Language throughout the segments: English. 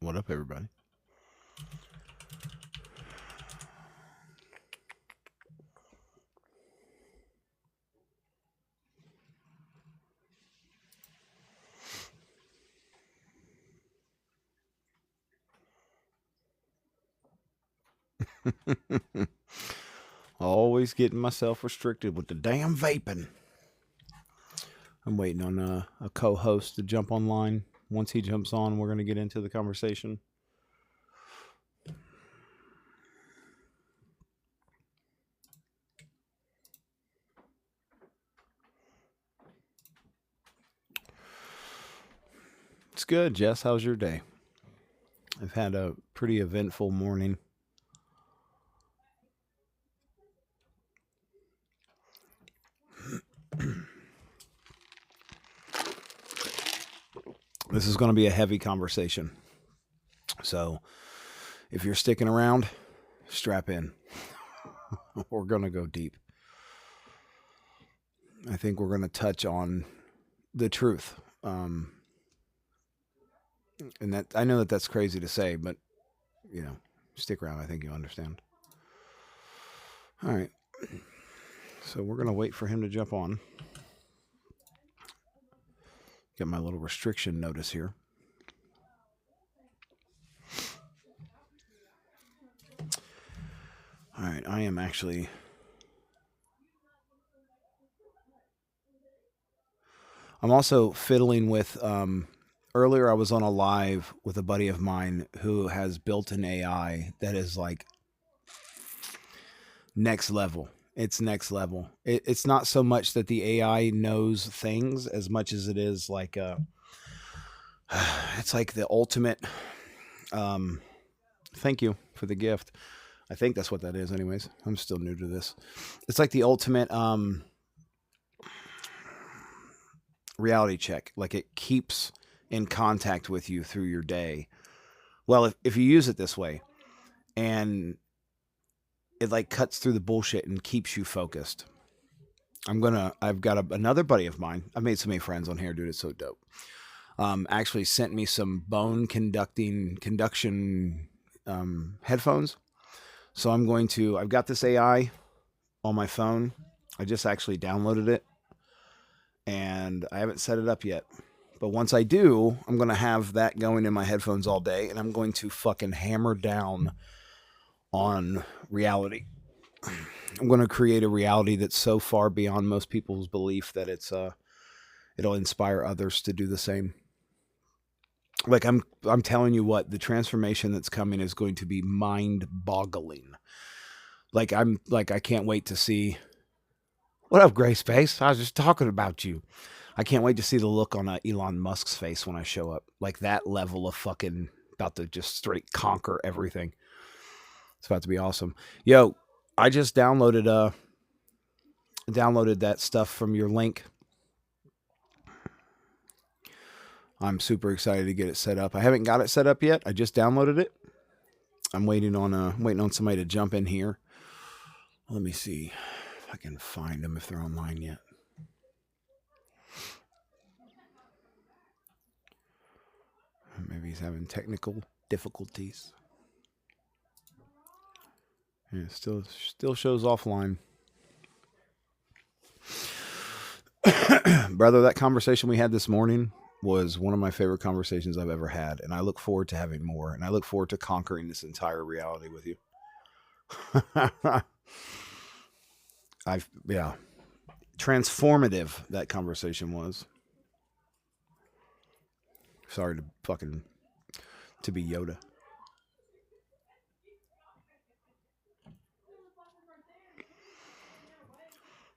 What up, everybody? Always getting myself restricted with the damn vaping. I'm waiting on a co-host to jump online. Once he jumps on, we're going to get into the conversation. It's good, Jess. How's your day? I've had a pretty eventful morning. This is going to be a heavy conversation. So if you're sticking around, strap in. We're going to go deep. I think we're going to touch on the truth. And that I know that that's crazy to say, but stick around. I think you'll understand. All right. So we're going to wait for him to jump on. Get my little restriction notice here. All right. I am actually. I'm also fiddling with. Earlier, I was on a live with a buddy of mine who has built an AI that is like next level. It's next level. It's not so much that the AI knows things as much as it is like it's like the ultimate. Thank you for the gift. I think that's what that is. Anyways, I'm still new to this. It's like the ultimate reality check. Like it keeps in contact with you through your day. Well, if you use it this way, and it like cuts through the bullshit and keeps you focused. I've got another buddy of mine. I've made so many friends on here, dude. It's so dope. Actually sent me some bone conduction headphones. So I've got this AI on my phone. I just actually downloaded it and I haven't set it up yet. But once I do, I'm going to have that going in my headphones all day and I'm going to fucking hammer down on reality. I'm going to create a reality that's so far beyond most people's belief that it'll inspire others to do the same. Like I'm telling you what, the transformation that's coming is going to be mind-boggling. Like I can't wait to see. What up, Gray Space? I was just talking about you. I can't wait to see the look on Elon Musk's face when I show up. Like that level of fucking about to just straight conquer everything. It's about to be awesome. Yo, I just downloaded that stuff from your link. I'm super excited to get it set up. I haven't got it set up yet. I just downloaded it. I'm waiting on somebody to jump in here. Let me see if I can find them if they're online yet. Maybe he's having technical difficulties. Yeah, still shows offline. Brother, that conversation we had this morning was one of my favorite conversations I've ever had, and I look forward to having more, and I look forward to conquering this entire reality with you. Transformative that conversation was. Sorry to be Yoda.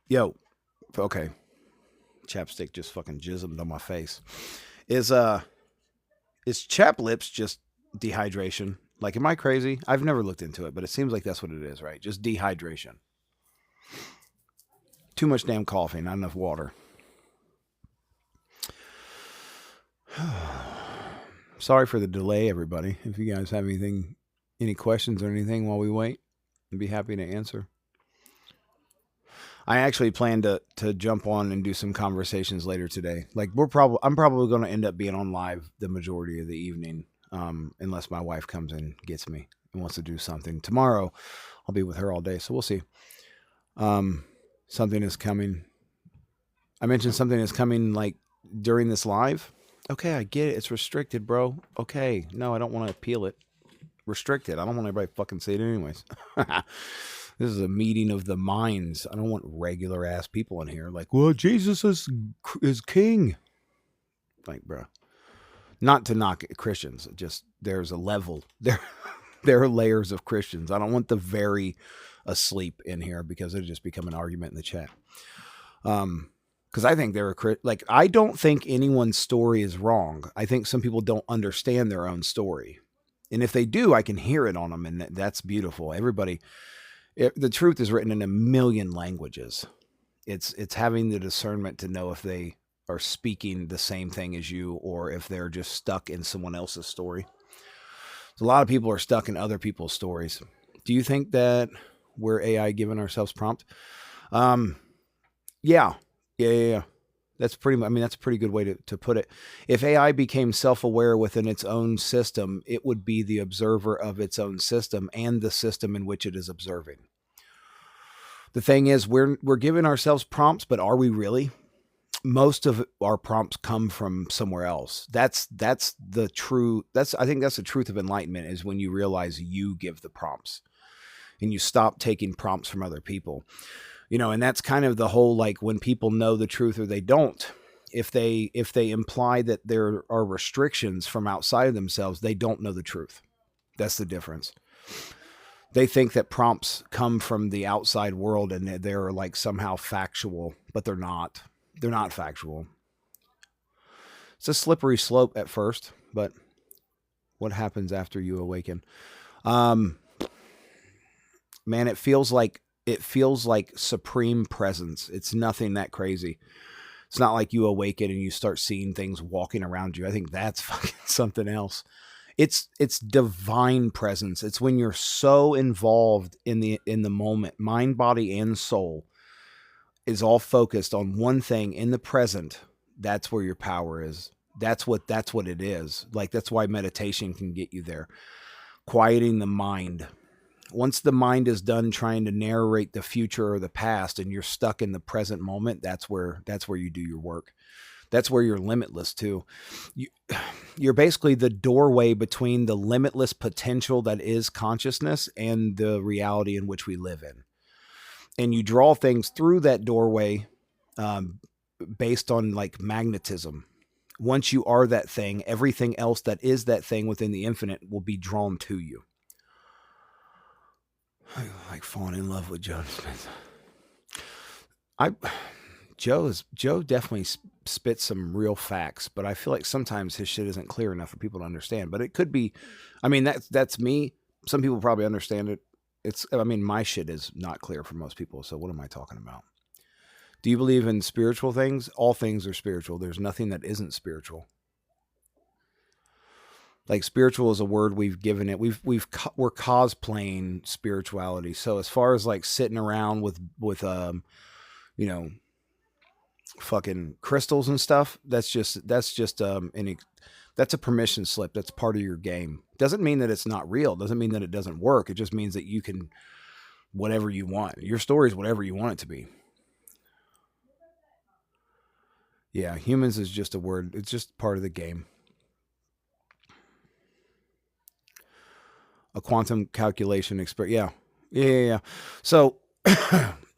Yo, okay. Chapstick just fucking jizzed on my face. Is chap lips just dehydration? Like, am I crazy? I've never looked into it, but it seems like that's what it is, right? Just dehydration. Too much damn coffee, not enough water. Sorry for the delay, everybody. If you guys have any questions or anything while we wait, I'd be happy to answer. I actually plan to jump on and do some conversations later today. Like I'm probably going to end up being on live the majority of the evening. unless my wife comes and gets me and wants to do something. Tomorrow, I'll be with her all day, so we'll see. Something is coming. I mentioned something is coming like during this live. Okay, I get it. It's restricted, bro. Okay, no, I don't want to appeal it. Restricted. I don't want everybody fucking say it anyways. This is a meeting of the minds. I don't want regular ass people in here like, well, Jesus is king. Like, bro. Not to knock Christians, just there's a level. There are layers of Christians. I don't want the very asleep in here because it'll just become an argument in the chat. Because I think like, I don't think anyone's story is wrong. I think some people don't understand their own story. And if they do, I can hear it on them, and that's beautiful. The truth is written in a million languages. It's having the discernment to know if they are speaking the same thing as you or if they're just stuck in someone else's story. So a lot of people are stuck in other people's stories. Do you think that we're AI giving ourselves prompt? Yeah. That's that's a pretty good way to put it. If AI became self-aware within its own system, it would be the observer of its own system and the system in which it is observing. The thing is, we're giving ourselves prompts, but are we really? Most of our prompts come from somewhere else. I think that's the truth of enlightenment, is when you realize you give the prompts and you stop taking prompts from other people. And that's kind of the whole, like, when people know the truth or they don't. If they imply that there are restrictions from outside of themselves, they don't know the truth. That's the difference. They think that prompts come from the outside world and they're like somehow factual, but they're not. They're not factual. It's a slippery slope at first, but what happens after you awaken? Man, it feels like supreme presence. It's nothing that crazy. It's not like you awaken and you start seeing things walking around you. I think that's fucking something else. It's divine presence. It's when you're so involved in the moment, mind, body, and soul is all focused on one thing in the present. That's where your power is. That's what it is. Like, that's why meditation can get you there. Quieting the mind. Once the mind is done trying to narrate the future or the past and you're stuck in the present moment, that's where you do your work. That's where you're limitless too. You're basically the doorway between the limitless potential that is consciousness and the reality in which we live in. And you draw things through that doorway based on like magnetism. Once you are that thing, everything else that is that thing within the infinite will be drawn to you. I like falling in love with Joe Smith. Joe definitely spits some real facts, but I feel like sometimes his shit isn't clear enough for people to understand. But it could be, that's me. Some people probably understand it. My shit is not clear for most people. So what am I talking about? Do you believe in spiritual things? All things are spiritual. There's nothing that isn't spiritual. Like, spiritual is a word we've given it. We're cosplaying spirituality. So as far as like sitting around with fucking crystals and stuff, that's a permission slip. That's part of your game. Doesn't mean that it's not real. Doesn't mean that it doesn't work. It just means that you can whatever you want. Your story is whatever you want it to be. Yeah, humans is just a word. It's just part of the game. A quantum calculation Yeah. So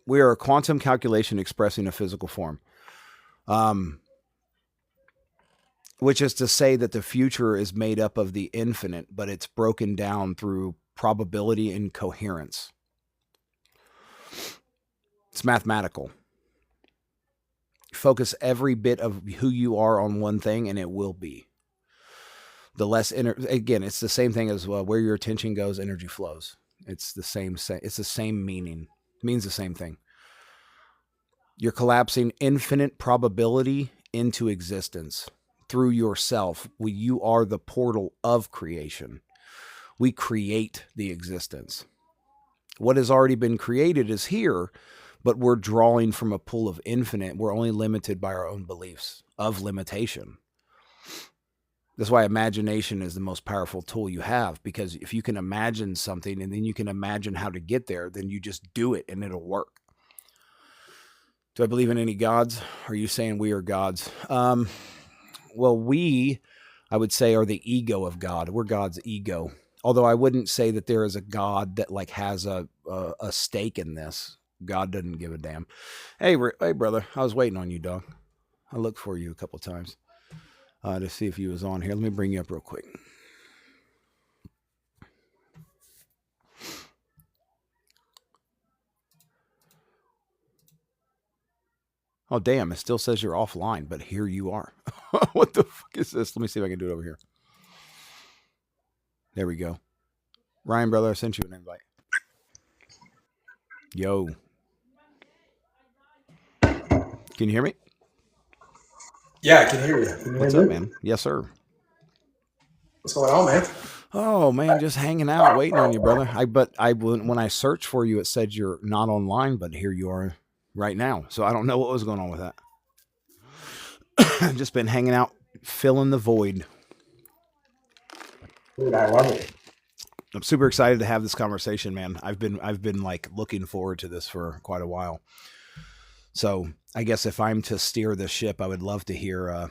we are a quantum calculation expressing a physical form. Which is to say that the future is made up of the infinite, but it's broken down through probability and coherence. It's mathematical. Focus every bit of who you are on one thing and it will be. The less again, it's the same thing as where your attention goes, energy flows. It's the same meaning. It means the same thing. You're collapsing infinite probability into existence through yourself. You are the portal of creation. We create the existence. What has already been created is here, but we're drawing from a pool of infinite. We're only limited by our own beliefs of limitation. That's why imagination is the most powerful tool you have, because if you can imagine something and then you can imagine how to get there, then you just do it and it'll work. Do I believe in any gods? Are you saying we are gods? Well, I would say, are the ego of God. We're God's ego. Although I wouldn't say that there is a God that like has a stake in this. God doesn't give a damn. Hey, brother, I was waiting on you, dog. I looked for you a couple times to see if you was on here. Let me bring you up real quick. Oh, damn, it still says you're offline, but here you are. What the fuck is this? Let me see if I can do it over here. There we go. Ryan, brother, I sent you an invite. Yo. Can you hear me? Yeah, I can hear you. Can you What's hear up, me? man? Yes, sir. What's going on, man? Oh man, just hanging out, waiting on you, brother. When I searched for you, it said you're not online, but here you are right now. So I don't know what was going on with that. Just been hanging out, filling the void. Dude, I love it. I'm super excited to have this conversation, man. I've been like looking forward to this for quite a while. So I guess if I'm to steer the ship, I would love to hear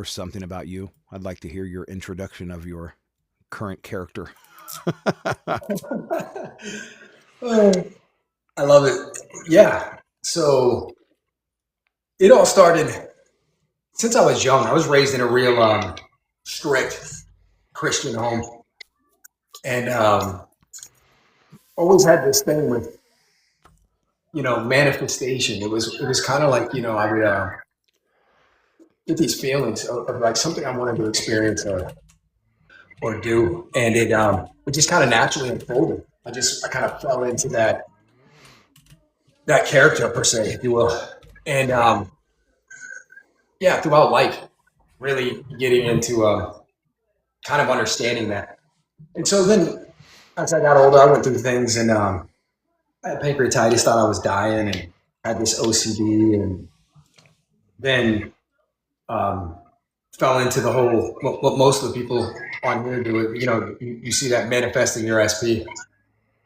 something about you. I'd like to hear your introduction of your current character. Oh, I love it. Yeah. So it all started since I was young. I was raised in a real strict Christian home, and always had this thing with manifestation. It was kind of like I would get these feelings of like something I wanted to experience or do, and it just kind of naturally unfolded. I kind of fell into that character per se, if you will. And yeah, throughout life, really getting into kind of understanding that. And so then, as I got older, I went through things, and I had pancreatitis, thought I was dying, and had this OCD, and then um, fell into the whole what most of the people on here do. It, you see that manifesting your SP,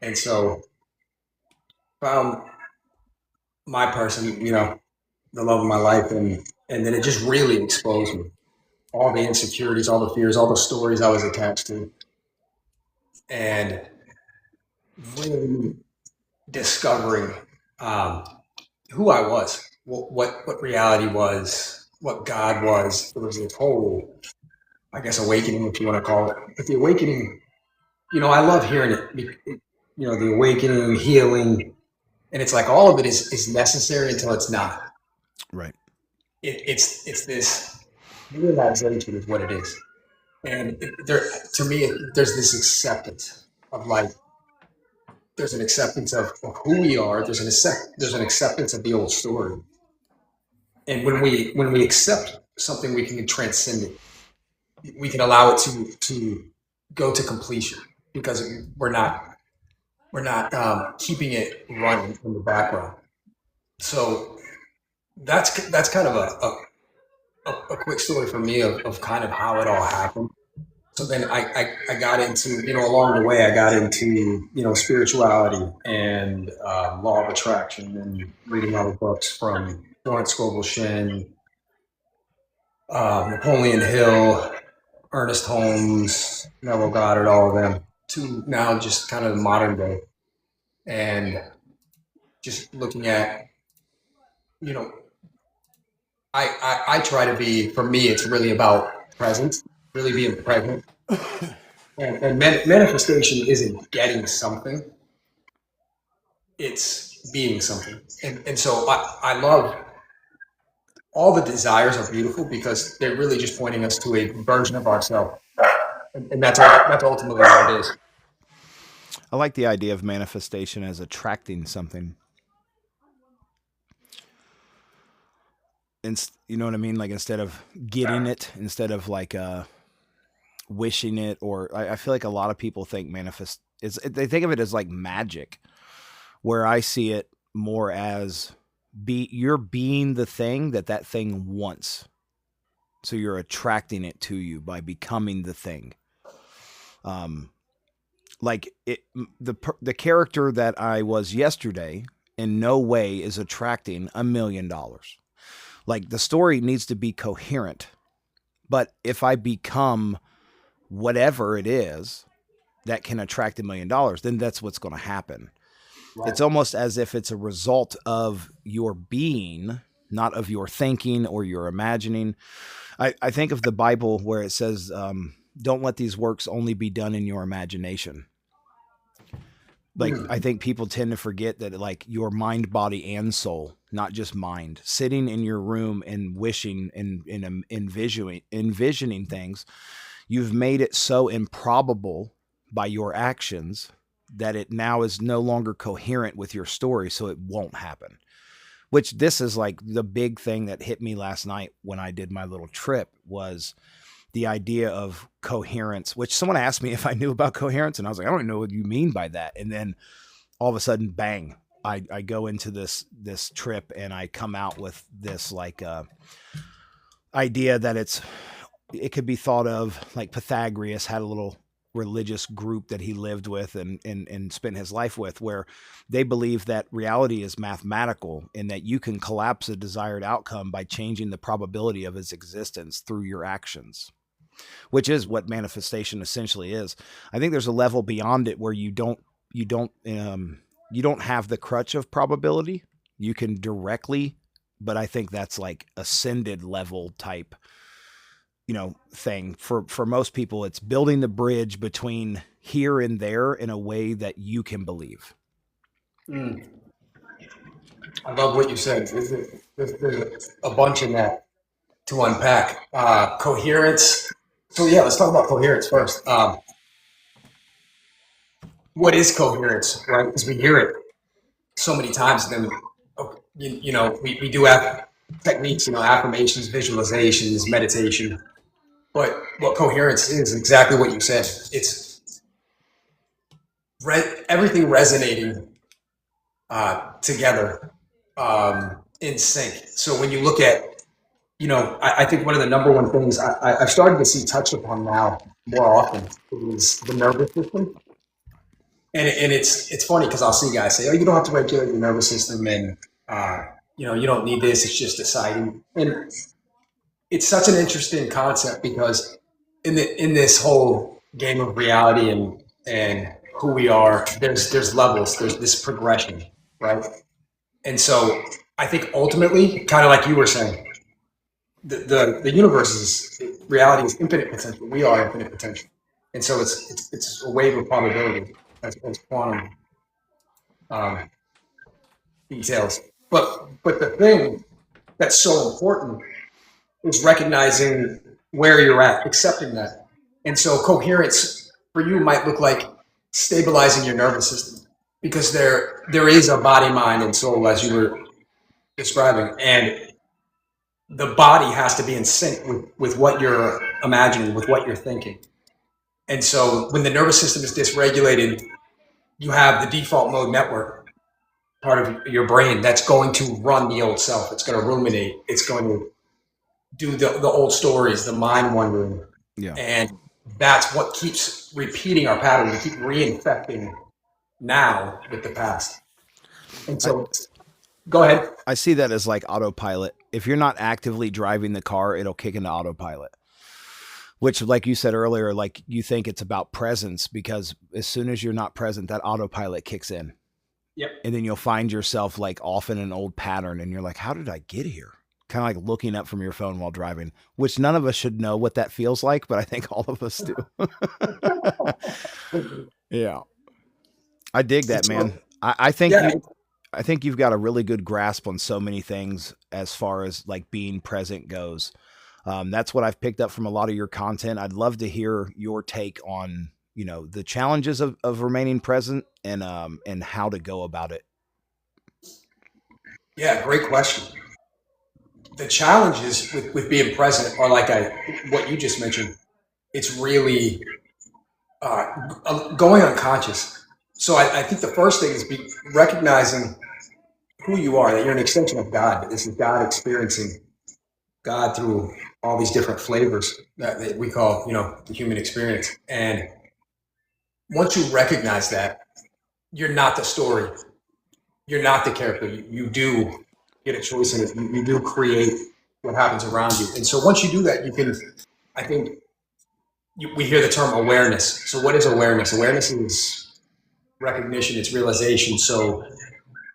and so found my person, the love of my life, and then it just really exposed me, all the insecurities, all the fears, all the stories I was attached to, and really discovering um, who I was, what reality was, what God was. It was this whole, I guess, awakening, if you want to call it. But the awakening, I love hearing it. The awakening, healing, and it's like all of it is necessary until it's not. Right. It's this realization is what it is. And there, to me, there's this acceptance of life. There's an acceptance of who we are. There's an acceptance of the old story. And when we accept something, we can transcend it. We can allow it to go to completion because we're not keeping it running in the background. So that's kind of a quick story for me of kind of how it all happened. So then I got into, along the way, I got into, spirituality and law of attraction and reading all the books from Lawrence Scovel Shinn, Napoleon Hill, Ernest Holmes, Neville Goddard, all of them, to now just kind of the modern day and just looking at, you know, I try to be, for me, it's really about presence, really being present. And manifestation isn't getting something, it's being something. And so I love all the desires are beautiful because they're really just pointing us to a version of ourselves. And that's ultimately what it is. I like the idea of manifestation as attracting something. You know what I mean? Like instead of getting it, instead of like wishing it, or I feel like a lot of people think they think of it as like magic, where I see it more as you're being the thing that thing wants. So you're attracting it to you by becoming the thing. Um, like it, the character that I was yesterday in no way is attracting $1 million. Like the story needs to be coherent. But if I become whatever it is that can attract $1 million, then that's what's going to happen. Right. It's almost as if it's a result of your being, not of your thinking or your imagining. I think of the Bible where it says, don't let these works only be done in your imagination. Like, I think people tend to forget that, like, your mind, body, and soul, not just mind, sitting in your room and wishing and envisioning things, you've made it so improbable by your actions that it now is no longer coherent with your story, so it won't happen. Which this is like the big thing that hit me last night when I did my little trip was the idea of coherence, which someone asked me if I knew about coherence. And I was like, I don't know what you mean by that. And then all of a sudden, bang, I go into this trip and I come out with this like idea that it could be thought of like Pythagoras had a little religious group that he lived with and spent his life with, where they believe that reality is mathematical and that you can collapse a desired outcome by changing the probability of its existence through your actions, which is what manifestation essentially is. I think there's a level beyond it where you don't have the crutch of probability. You can directly, but I think that's like ascended level type, thing. For most people, it's building the bridge between here and there in a way that you can believe. I love what you said. There's a bunch in that to unpack. Coherence. So yeah, let's talk about coherence first. What is coherence, right? Because we hear it so many times, and then we do have techniques, affirmations, visualizations, meditation. But what coherence is exactly what you said. It's everything resonating together in sync. So when you look at, I think one of the number one things I've started to see touched upon now more often is the nervous system. And it's funny because I'll see guys say, "Oh, you don't have to regulate your nervous system, and you don't need this. It's just deciding." And it's such an interesting concept because in this whole game of reality and who we are, there's levels, there's this progression, right? And so I think ultimately, kind of like you were saying, the universe is reality is infinite potential. We are infinite potential, and so it's a wave of probability as quantum details. But the thing that's so important is recognizing where you're at, accepting that. And so coherence for you might look like stabilizing your nervous system, because there is a body, mind, and soul, as you were describing, and the body has to be in sync with what you're imagining, with what you're thinking. And so when the nervous system is dysregulated, you have the default mode network part of your brain that's going to run the old self. It's going to ruminate. It's going to do the old stories, the mind wandering. Yeah. And that's what keeps repeating our pattern. We keep reinfecting now with the past. And so, go ahead. I see that as like autopilot. If you're not actively driving the car, it'll kick into autopilot. Which, like you said earlier, like you think it's about presence, because as soon as you're not present, that autopilot kicks in. Yep. And then you'll find yourself like off in an old pattern and you're like, how did I get here? Kind of like looking up from your phone while driving, which none of us should know what that feels like, but I think all of us do. Yeah. I dig that, man. I think I think you've got a really good grasp on so many things as far as like being present goes. That's what I've picked up from a lot of your content. I'd love to hear your take on, the challenges of remaining present and how to go about it. Yeah, great question. The challenges with being present are like what you just mentioned. It's really going unconscious. So I think the first thing is recognizing who you are, that you're an extension of God, that this is God experiencing God through all these different flavors that we call, the human experience. And once you recognize that, you're not the story, you're not the character. You do get a choice in it. You do create what happens around you. And so once you do that, you can, I think, we hear the term awareness. So what is awareness? Awareness is recognition, it's realization. So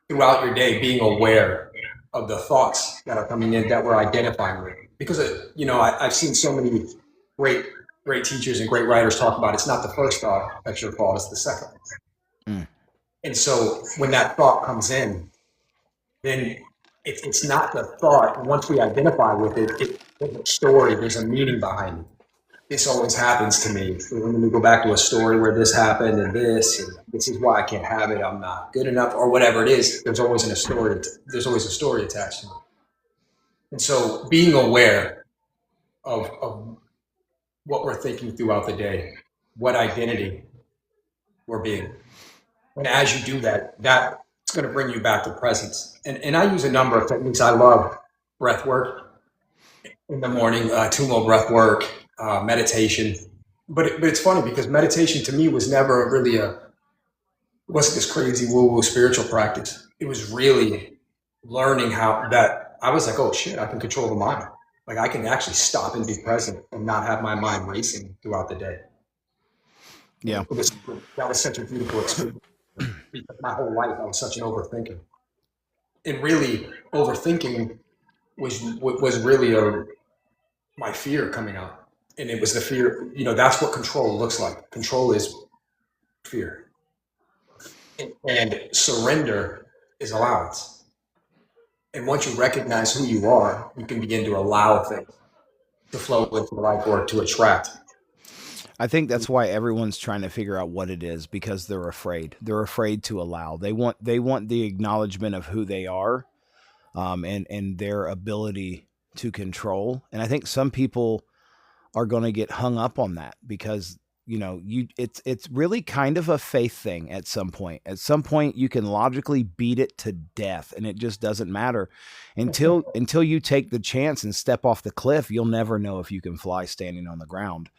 throughout your day, being aware of the thoughts that are coming in that we're identifying with. Because, I've seen so many great, great teachers and great writers talk about it's not the first thought that's your fault, it's the second. Mm. And so when that thought comes in, then it's not the thought. Once we identify with it, there's a story, there's a meaning behind it. This always happens to me. When we go back to a story where this happened and this is why I can't have it, I'm not good enough, or whatever it is, there's always a story attached to it. And so being aware of what we're thinking throughout the day, what identity we're being. And as you do that, that's going to bring you back to presence. And I use a number of techniques. I love breath work in the morning, tumo breath work, meditation. But it's funny because meditation to me was never really it wasn't this crazy woo-woo spiritual practice. It was really learning how that I was like, oh shit, I can control the mind. Like I can actually stop and be present and not have my mind racing throughout the day. Yeah. That was such a beautiful experience. Because my whole life I was such an overthinker. And really overthinking was really my fear coming out. And it was the fear, that's what control looks like. Control is fear. And surrender is allowance. And once you recognize who you are, you can begin to allow things to flow into life or to attract. I think that's why everyone's trying to figure out what it is because they're afraid. They're afraid to allow. They want the acknowledgement of who they are, and their ability to control. And I think some people are going to get hung up on that because it's really kind of a faith thing at some point. At some point you can logically beat it to death and it just doesn't matter until you take the chance and step off the cliff. You'll never know if you can fly standing on the ground.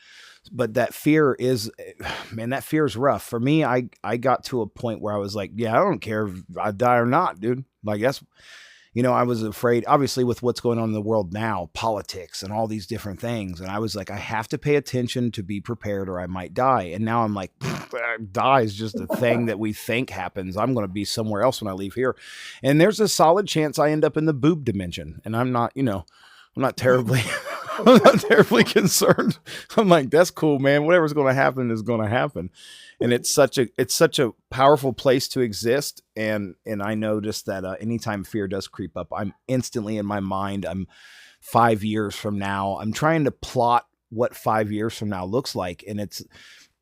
But that fear is, man, that fear is rough for me. I got to a point where I was like, yeah, I don't care if I die or not, dude. Like that's, I was afraid, obviously, with what's going on in the world now, politics and all these different things. And I was like, I have to pay attention to be prepared or I might die. And now I'm like, die is just a thing that we think happens. I'm going to be somewhere else when I leave here. And there's a solid chance I end up in the boob dimension. And I'm not, I'm not terribly, I'm not terribly concerned. I'm like, that's cool, man. Whatever's going to happen is going to happen. And it's such a powerful place to exist. And I noticed that anytime fear does creep up, I'm instantly in my mind. I'm 5 years from now. I'm trying to plot what 5 years from now looks like. And it's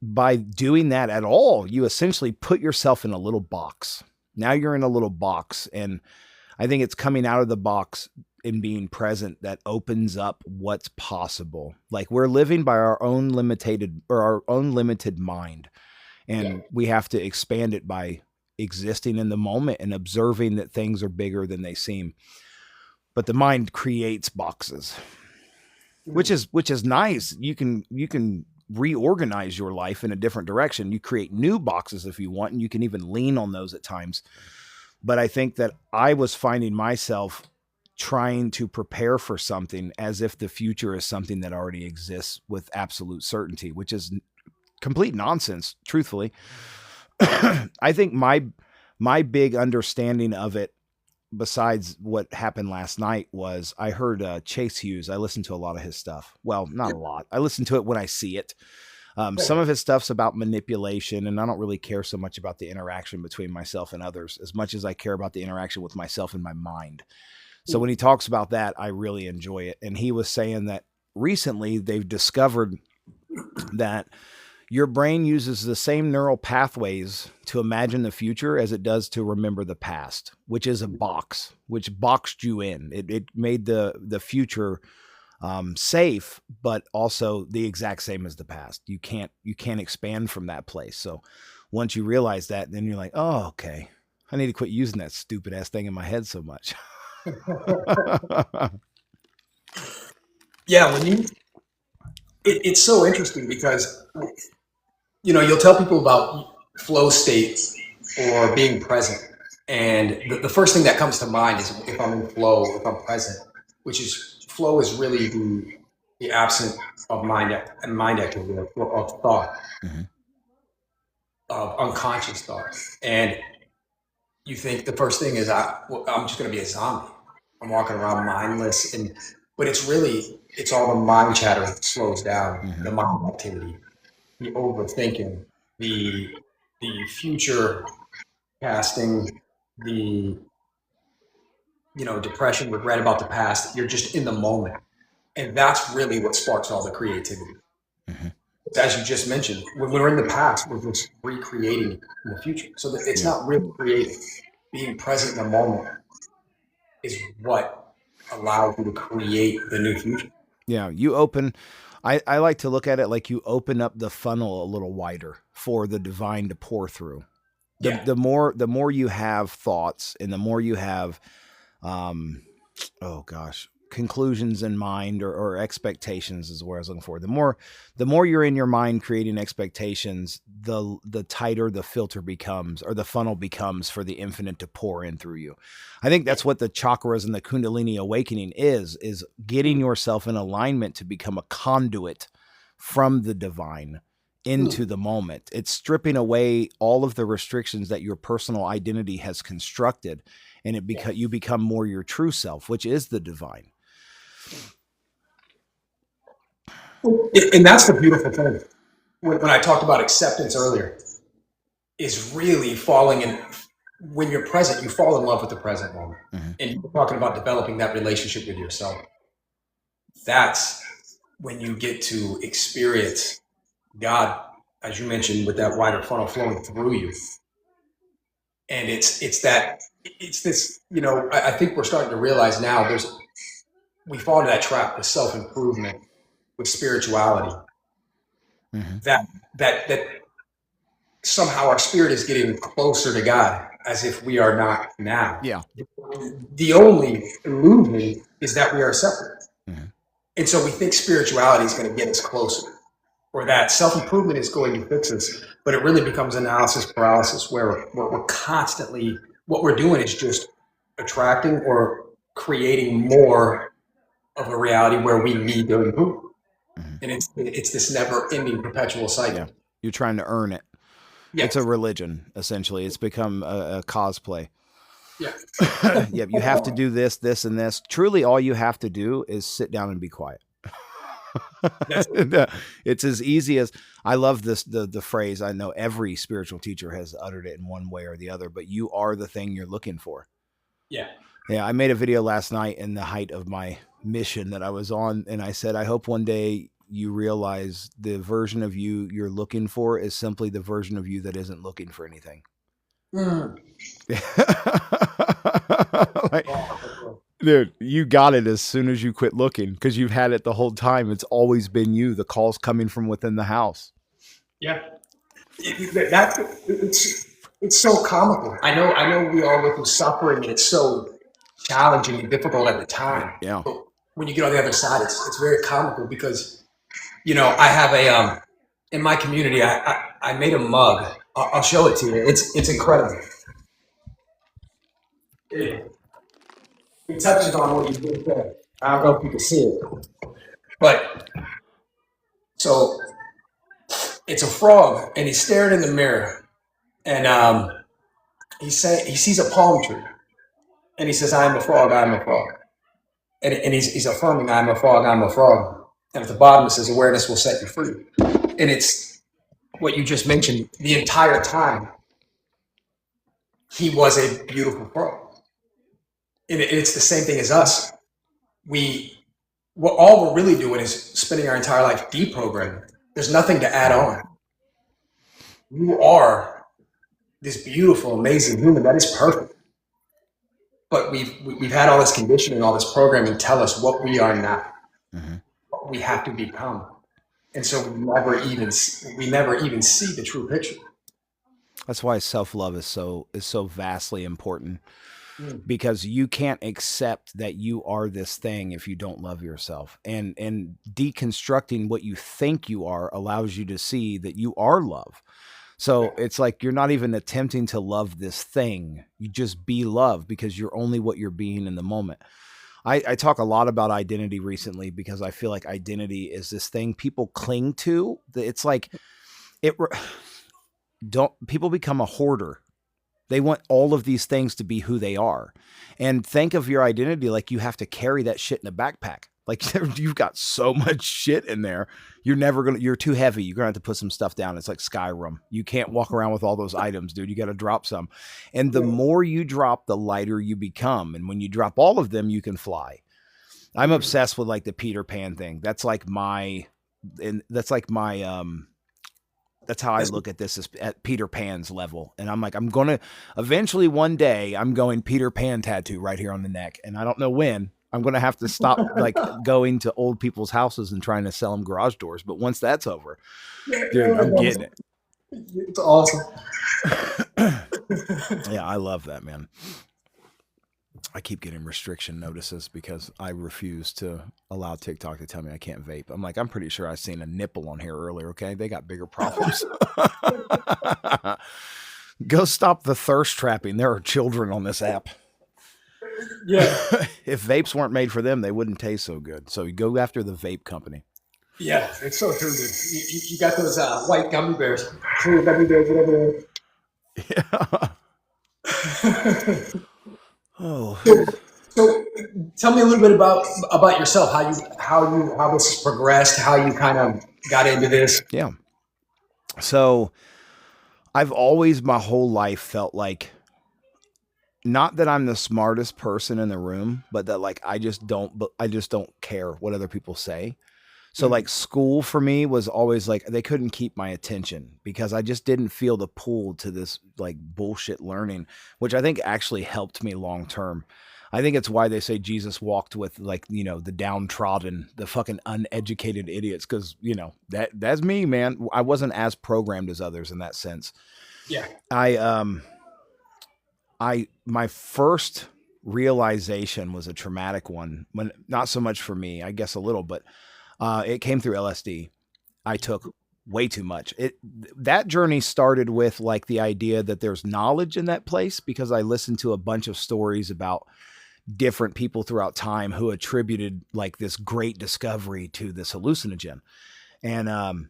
by doing that at all, you essentially put yourself in a little box. Now you're in a little box. And I think it's coming out of the box and being present that opens up what's possible. Like we're living by our own limited mind. And we have to expand it by existing in the moment and observing that things are bigger than they seem. But the mind creates boxes, which is nice. You can reorganize your life in a different direction. You create new boxes if you want, and you can even lean on those at times. But I think that I was finding myself trying to prepare for something as if the future is something that already exists with absolute certainty, which is complete nonsense, truthfully. I think my big understanding of it, besides what happened last night, was I heard Chase Hughes. I listened to a lot of his stuff. Well, not a lot. I listen to it when I see it. Some of his stuff's about manipulation, and I don't really care so much about the interaction between myself and others as much as I care about the interaction with myself and my mind. So when he talks about that, I really enjoy it. And he was saying that recently they've discovered that your brain uses the same neural pathways to imagine the future as it does to remember the past, which is a box, which boxed you in. It made the future safe, but also the exact same as the past. You can't expand from that place. So once you realize that, then you're like, oh, okay, I need to quit using that stupid ass thing in my head so much. Yeah, it's so interesting because you'll tell people about flow states or being present, and the first thing that comes to mind is if I'm in flow, if I'm present, which is flow is really the absence of mind activity of thought, Mm-hmm. of unconscious thought, and you think the first thing is I'm just going to be a zombie. I'm walking around mindless, but it's all the mind chatter that slows down, Mm-hmm. the mind activity, the overthinking, the the future casting, the depression, regret about the past. You're just in the moment, and that's really what sparks all the creativity. Mm-hmm. As you just mentioned, when we're in the past, we're just recreating in the future. So that it's Yeah. not really creating. Being present in the moment is what allows you to create the new future. Yeah. You open, I like to look at it like you open up the funnel a little wider for the divine to pour through. The, Yeah. the more you have thoughts and the more you have, um, oh gosh, conclusions in mind, or expectations is where I was looking for. The more you're in your mind creating expectations, the tighter the filter becomes, or the funnel becomes, for the infinite to pour in through you. I think Yeah. that's what the chakras and the Kundalini awakening is getting yourself in alignment to become a conduit from the divine into the moment. It's stripping away all of the restrictions that your personal identity has constructed, and Yeah. you become more your true self, which is the divine. And that's the beautiful thing. When I talked about acceptance earlier, is really falling in. When you're present, you fall in love with the present moment. Mm-hmm. And you're talking about developing that relationship with yourself. That's when you get to experience God, as you mentioned, with that wider funnel flowing through you. And it's this, I think we're starting to realize now we fall into that trap with self improvement, with spirituality, Mm-hmm. that that somehow our spirit is getting closer to God as if we are not now. Yeah. The only illusion is that we are separate. Mm-hmm. And so we think spirituality is going to get us closer, or that self improvement is going to fix us. But it really becomes analysis paralysis, where we're constantly, what we're doing is just attracting or creating more of a reality where we need to improve. Mm-hmm. And it's this never ending perpetual Yeah. cycle. You're trying to earn it. Yeah. It's a religion, essentially. It's become a cosplay. Yeah. Yep. You have to do this, this, and this. Truly, all you have to do is sit down and be quiet. That's It's as easy as, I love this, the phrase. I know every spiritual teacher has uttered it in one way or the other, but you are the thing you're looking for. yeah. Yeah, I made a video last night in the height of my mission that I was on, and I said, I hope one day you realize the version of you you're looking for is simply the version of you that isn't looking for anything. Mm. Like, dude, you got it as soon as you quit looking, because you've had it the whole time. It's always been you. The calls coming from within the house. Yeah. That's it's so comical. I know we all go through suffering and it's so challenging and difficult at the time. Yeah. But when you get on the other side, it's very comical because I have a in my community I made a mug. I'll show it to you. It's incredible. It, it touches on what you just said. I don't know if you can see it, but so it's a frog and he's staring in the mirror and he sees a palm tree and he says, "I am a frog. I am a frog." And he's affirming, "I'm a frog. I'm a frog." And at the bottom it says, "Awareness will set you free." And it's what you just mentioned. The entire time he was a beautiful frog, and it's the same thing as us. We all we're really doing is spending our entire life deprogramming. There's nothing to add on. You are this beautiful, amazing human that is perfect. But we've had all this conditioning, all this programming tell us what we are not, Mm-hmm. what we have to become, and so we never even see the true picture. That's why self love is so vastly important. Mm. because you can't accept that you are this thing if you don't love yourself. And deconstructing what you think you are allows you to see that you are love. So it's like you're not even attempting to love this thing. You just be love because you're only what you're being in the moment. I talk a lot about identity recently because I feel like identity is this thing people cling to. It's like it don't people become a hoarder. They want all of these things to be who they are. And think of your identity like you have to carry that shit in a backpack. Like you've got so much shit in there. You're too heavy. You're going to have to put some stuff down. It's like Skyrim. You can't walk around with all those items, dude. You got to drop some. And the Yeah. more you drop, the lighter you become. And when you drop all of them, you can fly. I'm Mm. obsessed with like the Peter Pan thing. That's how I That's look at this is at Peter Pan's level. And I'm like, I'm going to eventually one day I'm going Peter Pan tattoo right here on the neck. And I don't know when. I'm going to have to stop like going to old people's houses and trying to sell them garage doors. But once that's over, yeah, dude, I'm getting it. it's awesome. Yeah, I love that, man. I keep getting restriction notices because I refuse to allow TikTok to tell me I can't vape. I'm like, I'm pretty sure I seen a nipple on here earlier. Okay. They got bigger problems. Go stop the thirst trapping. There are children on this app. Yeah, If vapes weren't made for them, they wouldn't taste so good. So you go after the vape company. yeah, it's so true, dude. You got those white gummy bears, clear gummy bears, whatever. Yeah. Oh, So, so tell me a little bit about yourself. How this has progressed. How you kind of got into this. yeah. So I've always my whole life felt like not that I'm the smartest person in the room, but that like I just don't care what other people say. So Mm. like school for me was always like they couldn't keep my attention because I just didn't feel the pull to this like bullshit learning, which I think actually helped me long term. I think it's why they say Jesus walked with like, the downtrodden, the fucking uneducated idiots cuz that's me, man. I wasn't as programmed as others in that sense. Yeah. I my first realization was a traumatic one, when not so much for me, I guess a little, but it came through LSD. I took way too much. That journey started with like the idea that there's knowledge in that place because I listened to a bunch of stories about different people throughout time who attributed like this great discovery to this hallucinogen. And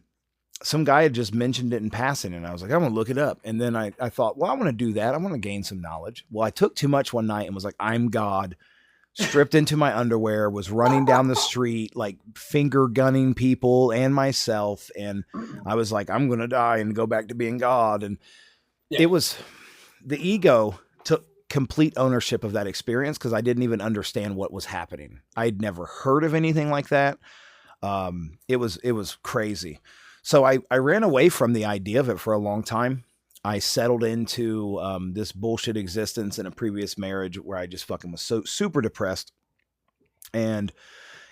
some guy had just mentioned it in passing, and I was like, I'm gonna look it up. And then I thought, well, I want to do that. I want to gain some knowledge. Well, I took too much one night and was like, I'm God, stripped into my underwear, was running down the street, like finger gunning people and myself. And I was like, I'm going to die and go back to being God. And Yeah. it was the ego took complete ownership of that experience because I didn't even understand what was happening. I'd never heard of anything like that. It was crazy. So I ran away from the idea of it for a long time. I settled into this bullshit existence in a previous marriage where I just fucking was so super depressed. And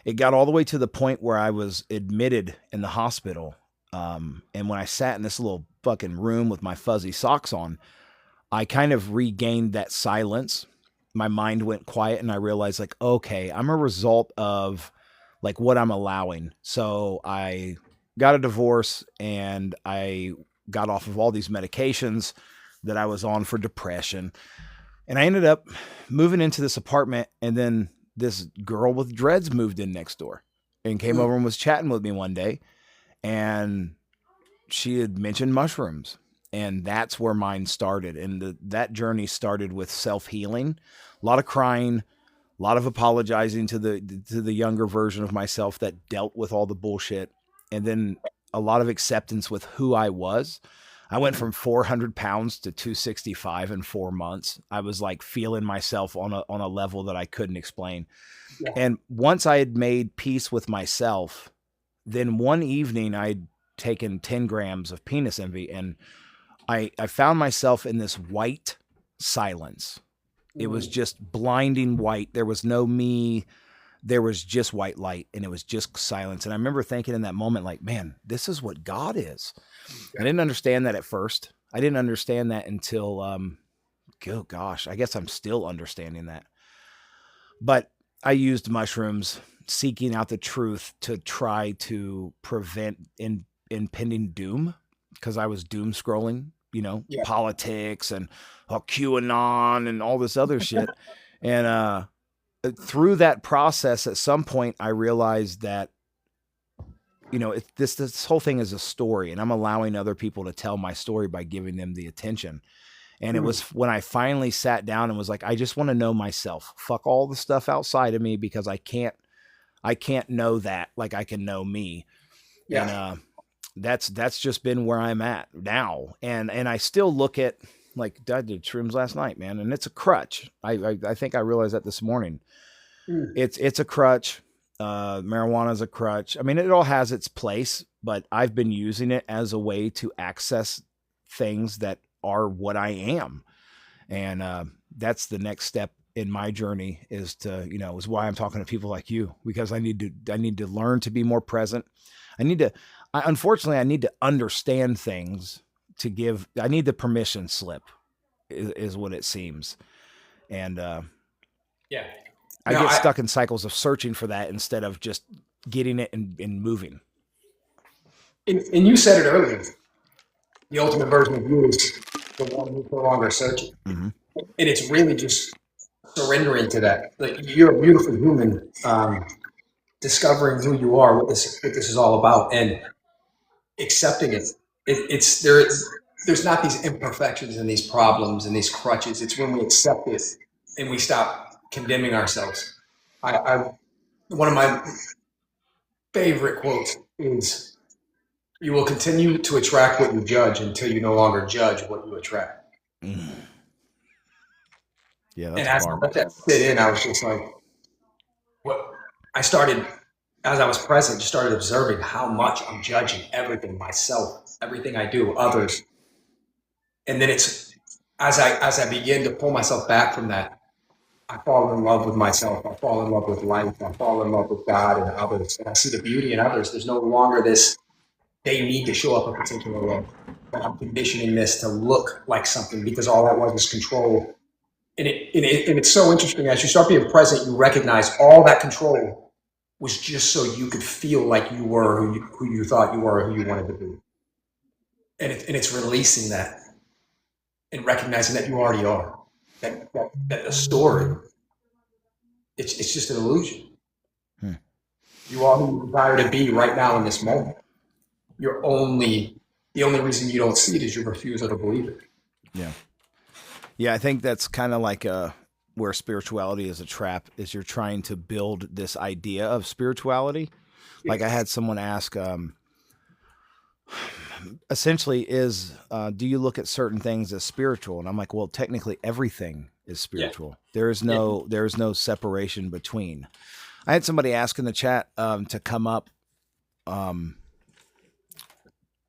it got all the way to the point where I was admitted in the hospital. And when I sat in this little fucking room with my fuzzy socks on, I kind of regained that silence. My mind went quiet and I realized like, okay, I'm a result of like what I'm allowing. So I got a divorce and I got off of all these medications that I was on for depression. And I ended up moving into this apartment. And then this girl with dreads moved in next door and came Mm. over and was chatting with me one day. And she had mentioned mushrooms. And that's where mine started. And that journey started with self-healing, a lot of crying, a lot of apologizing to the younger version of myself that dealt with all the bullshit, and then a lot of acceptance with who I was. I went Mm. from 400 pounds to 265 in 4 months. I was like feeling myself on a level that I couldn't explain. Yeah. And once I had made peace with myself, then one evening I'd taken 10 grams of penis envy, and I found myself in this white silence. It was Mm. just blinding white. There was no me. There was just white light and it was just silence. And I remember thinking in that moment, like, man, this is what God is. I Yeah. didn't understand that at first. I didn't understand that until oh gosh, I guess I'm still understanding that. But I used mushrooms seeking out the truth to try to prevent impending doom because I was doom scrolling, Yeah. politics and QAnon and all this other shit. And through that process, at some point, I realized that this whole thing is a story, and I'm allowing other people to tell my story by giving them the attention. And it Mm. was when I finally sat down and was like, I just want to know myself. Fuck all the stuff outside of me because I can't know that like I can know me. And Yeah. that's just been where I'm at now. And I still look at, like, I did shrooms last night, man, and it's a crutch. I think I realized that this morning. Mm. It's a crutch. Marijuana is a crutch. I mean, it all has its place, but I've been using it as a way to access things that are what I am. And that's the next step in my journey is why I'm talking to people like you, because I need to learn to be more present. Unfortunately, I need to understand things I need the permission slip is what it seems. And Yeah. I Now, get stuck in cycles of searching for that instead of just getting it and moving. and you said it earlier. The ultimate version of you is the one who's no longer searching, Mm-hmm. and it's really just surrendering to that. Like you're a beautiful human, discovering who you are, what this is all about, and accepting it. It's there. There's not these imperfections and these problems and these crutches. It's when we accept it and we stop condemning ourselves. I one of my favorite quotes is, "You will continue to attract what you judge until you no longer judge what you attract." Mm. Yeah, And that's a as I bar. let that sit in, I was just like, what I started, as I was present, just started observing how much I'm judging everything, myself, everything I do, others. And then it's as I begin to pull myself back from that, I fall in love with myself. I fall in love with life. I fall in love with God and others. And I see the beauty in others. There's no longer this, they need to show up a particular way. But I'm conditioning this to look like something because all that was control. And it's so interesting. As you start being present, you recognize all that control was just so you could feel like you were who you thought you were, who you wanted to be. And it's releasing that and recognizing that you already are. That the story, it's just an illusion. Hmm. You are who you desire to be right now in this moment. The only reason you don't see it is your refusal to believe it. Yeah. Yeah, I think that's kind of like where spirituality is a trap, is you're trying to build this idea of spirituality. Like I had someone ask, essentially do you look at certain things as spiritual? And I'm like, well, technically everything is Yeah. spiritual. There is Yeah. no separation between. I had somebody ask in the chat to come up.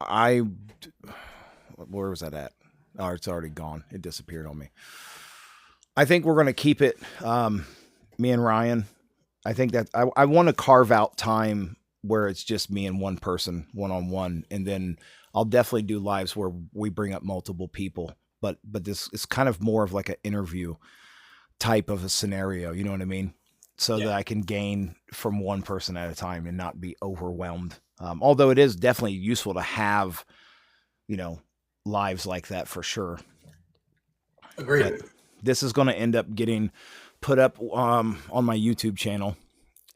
I Where was that at? Oh, it's already gone. It disappeared on me. I think we're going to keep it, me and Ryan. I think that I want to carve out time where it's just me and one person, one on one, and then I'll definitely do lives where we bring up multiple people. But this is kind of more of like an interview type of a scenario. You know what I mean? So that Yeah. I can gain from one person at a time and not be overwhelmed. Although it is definitely useful to have, lives like that for sure. Agreed. But this is going to end up getting put up on my YouTube channel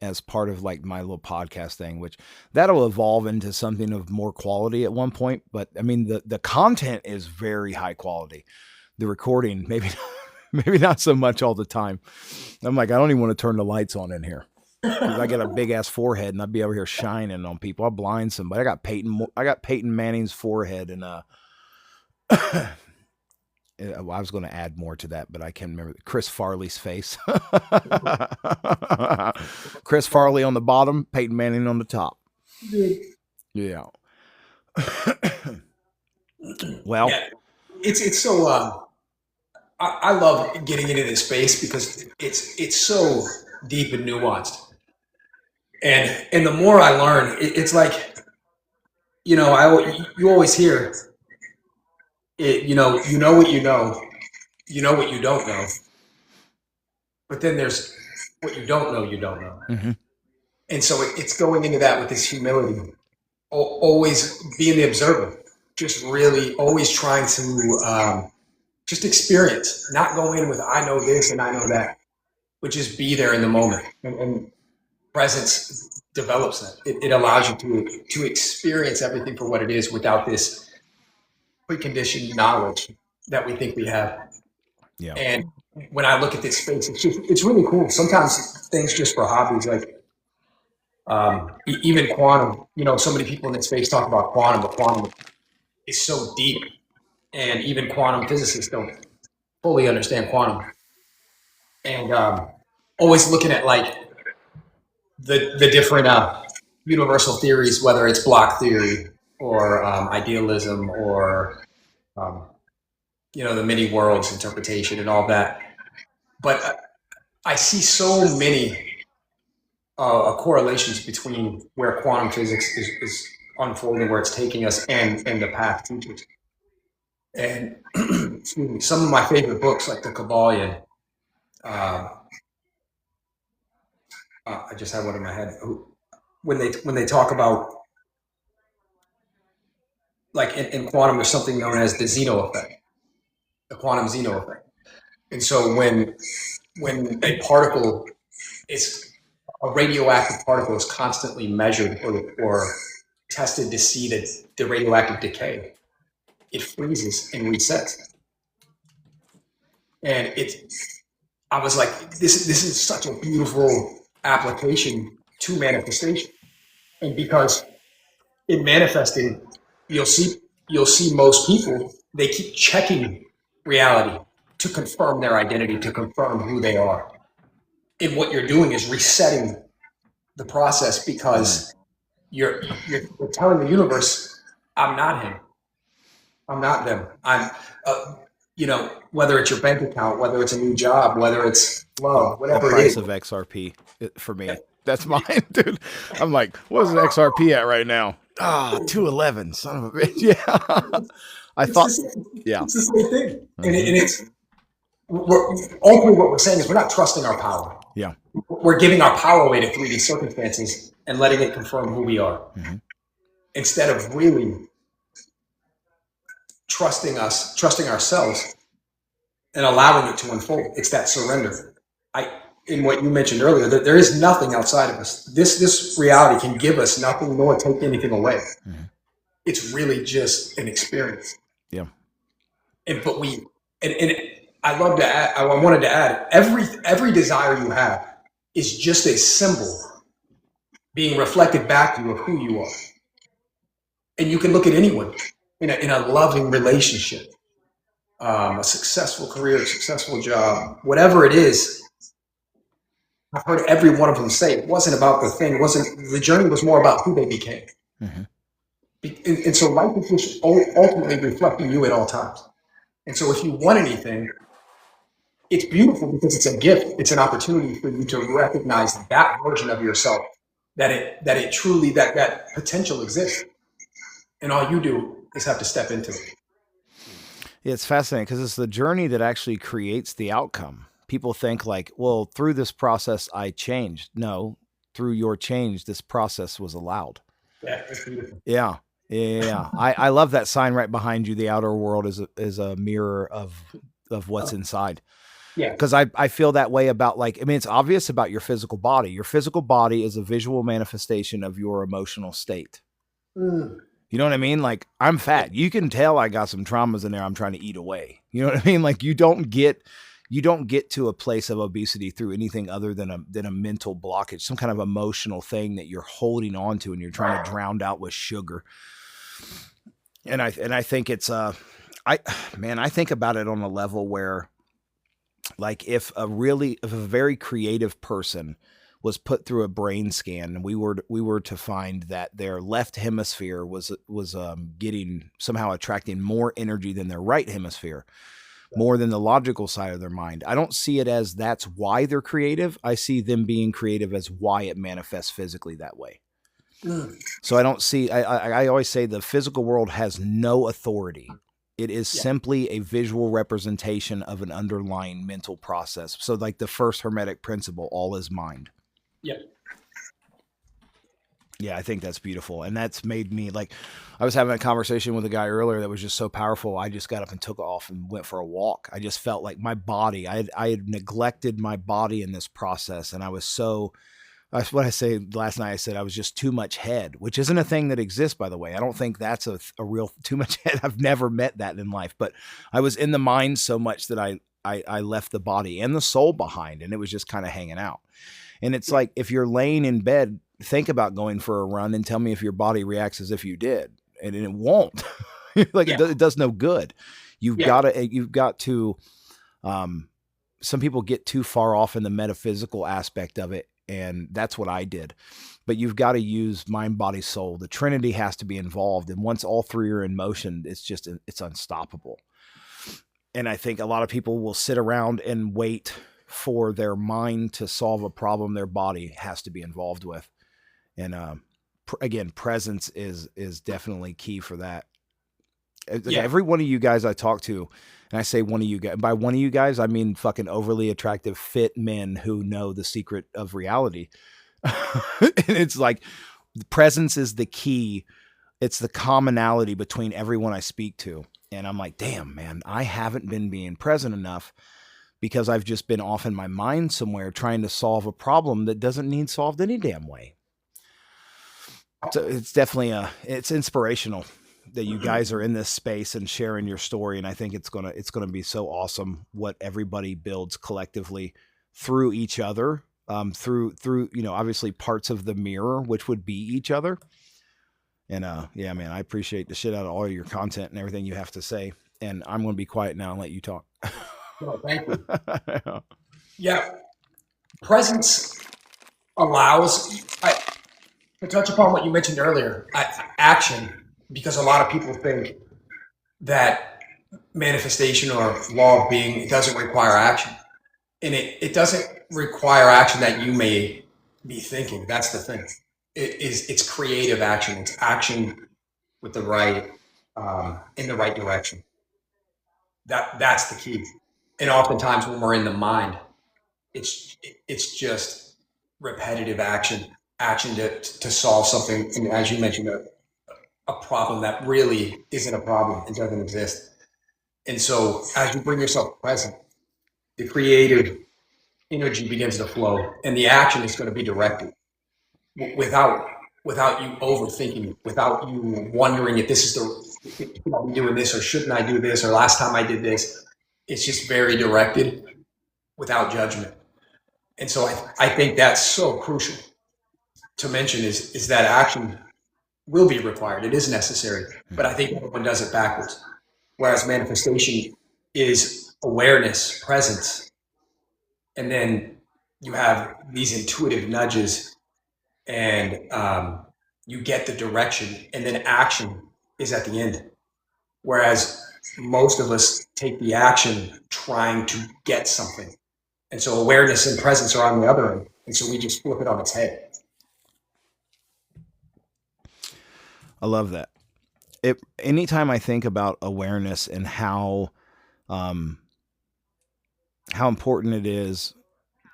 as part of like my little podcast thing, which that'll evolve into something of more quality at one point. But I mean, the content is very high quality. The recording, maybe not so much all the time. I'm like, I don't even want to turn the lights on in here because I got a big ass forehead and I'd be over here shining on people. I'll blind somebody. I got Peyton Manning's forehead and I was going to add more to that, but I can't remember. Chris Farley's face. Chris Farley on the bottom, Peyton Manning on the top. Yeah. Well, Yeah. It's so I love getting into this space because it's so deep and nuanced. And the more I learn, it's like, you always hear it, you know what you know, you know what you don't know, but then there's what you don't know. Mm-hmm. And so it's going into that with this humility, always being the observer, just really always trying to just experience, not go in with I know this and I know that, but just be there in the moment. And presence develops that. It allows you to experience everything for what it is without this preconditioned knowledge that we think we have. Yeah. And when I look at this space, it's really cool. Sometimes things just for hobbies, like even quantum. You know, so many people in this space talk about quantum, but quantum is so deep, and even quantum physicists don't fully understand quantum. And always looking at like the different universal theories, whether it's block theory or idealism or um, you know, the many worlds interpretation and all that. But I see so many correlations between where quantum physics is unfolding, where it's taking us, and the path teaches. And excuse me, some of my favorite books, like the Kabbalion, uh, I just had one in my head. When they talk about like in quantum, there's something known as the Zeno effect, the quantum Zeno effect. And so when a particle is a radioactive particle is constantly measured or tested to see the radioactive decay, it freezes and resets. And I was like, this is such a beautiful application to manifestation. And because in manifesting, you'll see you'll see most people, they keep checking reality to confirm their identity, to confirm who they are. And what you're doing is resetting the process because you're telling the universe, I'm not him. I'm not them. I'm, you know, whether it's your bank account, whether it's a new job, whether it's love, The whatever it price is. of XRP for me. That's mine, dude. I'm like, what's an XRP at right now? Ah, 211. Son of a bitch. Yeah. I It's thought, the same, yeah. it's the same thing. Mm-hmm. And it's ultimately what we're saying is we're not trusting our power. Yeah. We're giving our power away to 3D circumstances and letting it confirm who we are Mm-hmm. instead of really trusting ourselves and allowing it to unfold. It's that surrender. In what you mentioned earlier, that there is nothing outside of us. This reality can give us nothing nor take anything away. Mm-hmm. It's really just an experience. Yeah. But and I love to add. I wanted to add every desire you have is just a symbol being reflected back to you of who you are. And you can look at anyone in a loving relationship, a successful career, a successful job, whatever it is. I've heard every one of them say it wasn't about the thing. It wasn't the journey was more about who they became. Mm-hmm. And so life is just ultimately reflecting you at all times. And so if you want anything, it's beautiful because it's a gift. It's an opportunity for you to recognize that version of yourself, that it truly that potential exists. And all you do is have to step into it. Yeah, it's fascinating because it's the journey that actually creates the outcome. People think like, well, through this process, I changed. No, through your change, this process was allowed. Yeah, it's beautiful. Yeah. Yeah. I love that sign right behind you. The outer world is a mirror of what's inside. Yeah. Because I feel that way about like, I mean, it's obvious about your physical body. Your physical body is a visual manifestation of your emotional state. Mm. You know what I mean? Like I'm fat. You can tell I got some traumas in there I'm trying to eat away. You know what I mean? Like you don't get to a place of obesity through anything other than a mental blockage, some kind of emotional thing that you're holding on to and you're trying to drown out with sugar. And I think it's I think about it on a level where like if a very creative person was put through a brain scan and we were to find that their left hemisphere was getting somehow attracting more energy than their right hemisphere, more than the logical side of their mind. I don't see it as that's why they're creative. I see them being creative as why it manifests physically that way. So I don't see, I always say the physical world has no authority It is Yeah. simply a visual representation of an underlying mental process. So, like the first Hermetic principle, all is mind. Yeah. Yeah, I think that's beautiful. And that's made me like, I was having a conversation with a guy earlier that was just so powerful. I just got up and took off and went for a walk. I just felt like my body, I had neglected my body in this process. And I was so, that's what I say last night. I said I was just too much head, which isn't a thing that exists, by the way. I don't think that's a real too much head. I've never met that in life, but I was in the mind so much that I left the body and the soul behind, and it was just kind of hanging out. And it's Yeah. like, if you're laying in bed, think about going for a run and tell me if your body reacts as if you did. And it won't. Like Yeah. it does no good. Yeah. You've got to, um, some people get too far off in the metaphysical aspect of it. And that's what I did. But you've got to use mind, body, soul. The Trinity has to be involved. And once all three are in motion, it's unstoppable. And I think a lot of people will sit around and wait for their mind to solve a problem their body has to be involved with. And again, presence is definitely key for that. Yeah. Every one of you guys I talk to, and I say one of you guys, by one of you guys, I mean fucking overly attractive, fit men who know the secret of reality. And it's like, presence is the key. It's the commonality between everyone I speak to. And I'm like, damn, man, I haven't been being present enough because I've just been off in my mind somewhere trying to solve a problem that doesn't need solved any damn way. So it's definitely it's inspirational that you guys are in this space and sharing your story. And I think it's going to be so awesome what everybody builds collectively through each other, through, obviously parts of the mirror, which would be each other. And, yeah, man, I appreciate the shit out of all your content and everything you have to say. And I'm going to be quiet now and let you talk. No, thank you. Yeah. Presence allows, to touch upon what you mentioned earlier, action, because a lot of people think that manifestation or law of being, it doesn't require action. And it doesn't require action that you may be thinking. That's the thing. It's creative action. It's action with the right, in the right direction. That's the key. And oftentimes when we're in the mind, it's just repetitive action to solve something. And as you mentioned, a problem that really isn't a problem. It doesn't exist. And so as you bring yourself present, the creative energy begins to flow, and the action is going to be directed without without you overthinking, without you wondering if this is the should I be doing this or shouldn't I do this or last time I did this. It's just very directed without judgment. And so I think that's so crucial to mention is that action will be required. It is necessary, but I think everyone does it backwards. Whereas manifestation is awareness, presence, and then you have these intuitive nudges, and you get the direction, and then action is at the end. Whereas most of us take the action trying to get something, and so awareness and presence are on the other end, and so we just flip it on its head. I love that. Anytime I think about awareness and um, how important it is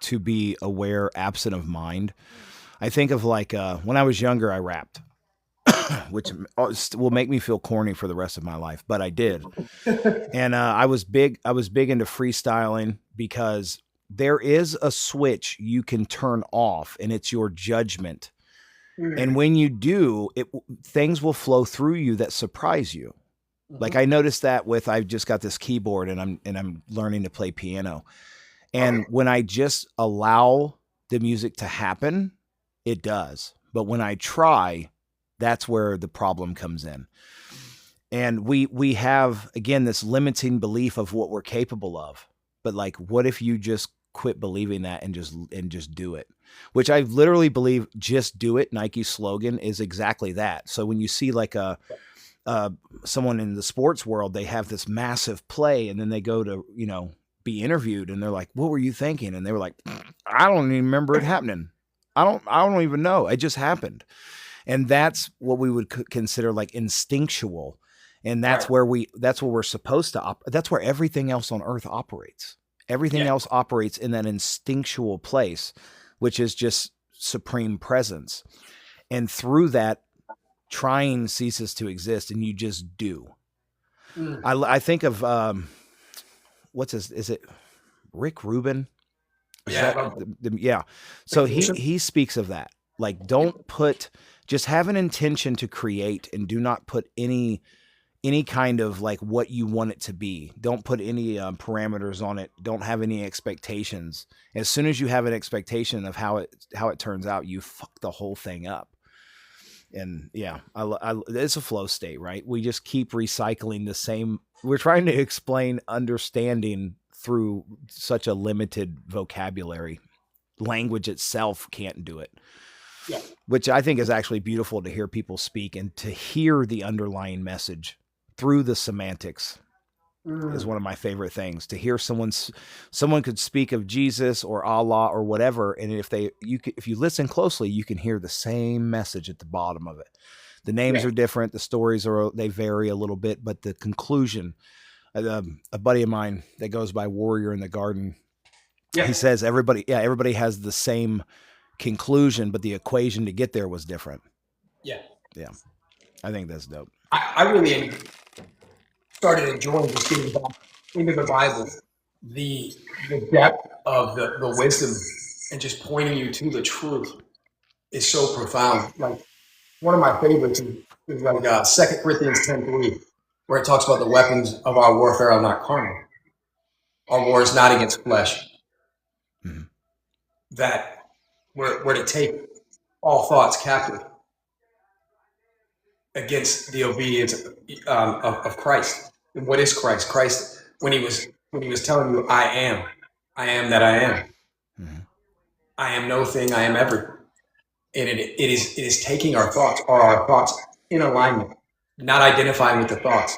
to be aware absent of mind, I think of like when I was younger, I rapped, which will make me feel corny for the rest of my life, but I did. And I was big. I was big into freestyling because there is a switch you can turn off, and it's your judgment. And when you do, things will flow through you that surprise you. Like I noticed that with I've just got this keyboard and I'm learning to play piano. And when I just allow the music to happen, it does. But when I try, that's where the problem comes in. And we have again this limiting belief of what we're capable of. But like what if you just quit believing that and just do it? Which I literally believe just do it Nike's slogan is exactly that. So when you see like someone in the sports world, they have this massive play and then they go to, be interviewed and they're like, what were you thinking? And they were like, I don't even remember it happening. I don't even know. It just happened. And that's what we would consider like instinctual. And Right. that's where we're supposed to that's where everything else on earth operates. Everything Yeah. else operates in that instinctual place, which is just supreme presence. And through that, trying ceases to exist, and you just do. Mm. I think of what's his? Is it Rick Rubin? Is Yeah. I that love yeah? So recognition. he speaks of that. Like, Yeah. don't put, just have an intention to create, and do not put any kind of like what you want it to be. Don't put any parameters on it. Don't have any expectations. As soon as you have an expectation of how it turns out, you fuck the whole thing up. And yeah, it's a flow state, right? We just keep recycling the same. We're trying to explain understanding through such a limited vocabulary. Language itself can't do it, Yeah. which I think is actually beautiful to hear people speak and to hear the underlying message through the semantics is Mm. one of my favorite things. To hear someone could speak of Jesus or Allah or whatever, and if you listen closely, you can hear the same message at the bottom of it. The names Yeah. are different, the stories they vary a little bit, but the conclusion. A buddy of mine that goes by Warrior in the Garden, he Yeah. says everybody has the same conclusion, but the equation to get there was different. Yeah. Yeah, I think that's dope. I really started enjoying just getting back into the Bible, the depth of the wisdom, and just pointing you to the truth is so profound. Like one of my favorites is like 2 Corinthians 10:3, where it talks about the weapons of our warfare are not carnal. Our war is not against flesh. Mhm. That we're to take all thoughts captive against the obedience of Christ. And what is Christ? Christ, when he was telling you, I am that I am. Mhm. I am no thing, I am everything. And it is taking our thoughts in alignment, not identifying with the thoughts,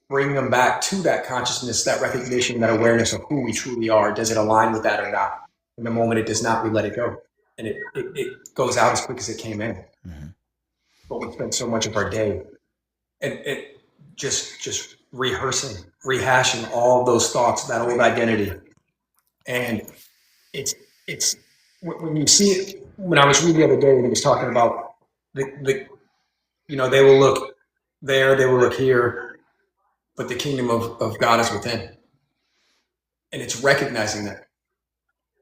bringing them back to that consciousness, that recognition, that awareness of who we truly are. Does it align with that or not? And the moment it does not, we let it go. And it goes out as quick as it came in. Mhm. But we spend so much of our day and it just rehearsing, rehashing all those thoughts, that old identity. And it's it's when you see it. When I was reading the other day, and he was talking about the they will look there, they will look here, but the kingdom of God is within. And it's recognizing that.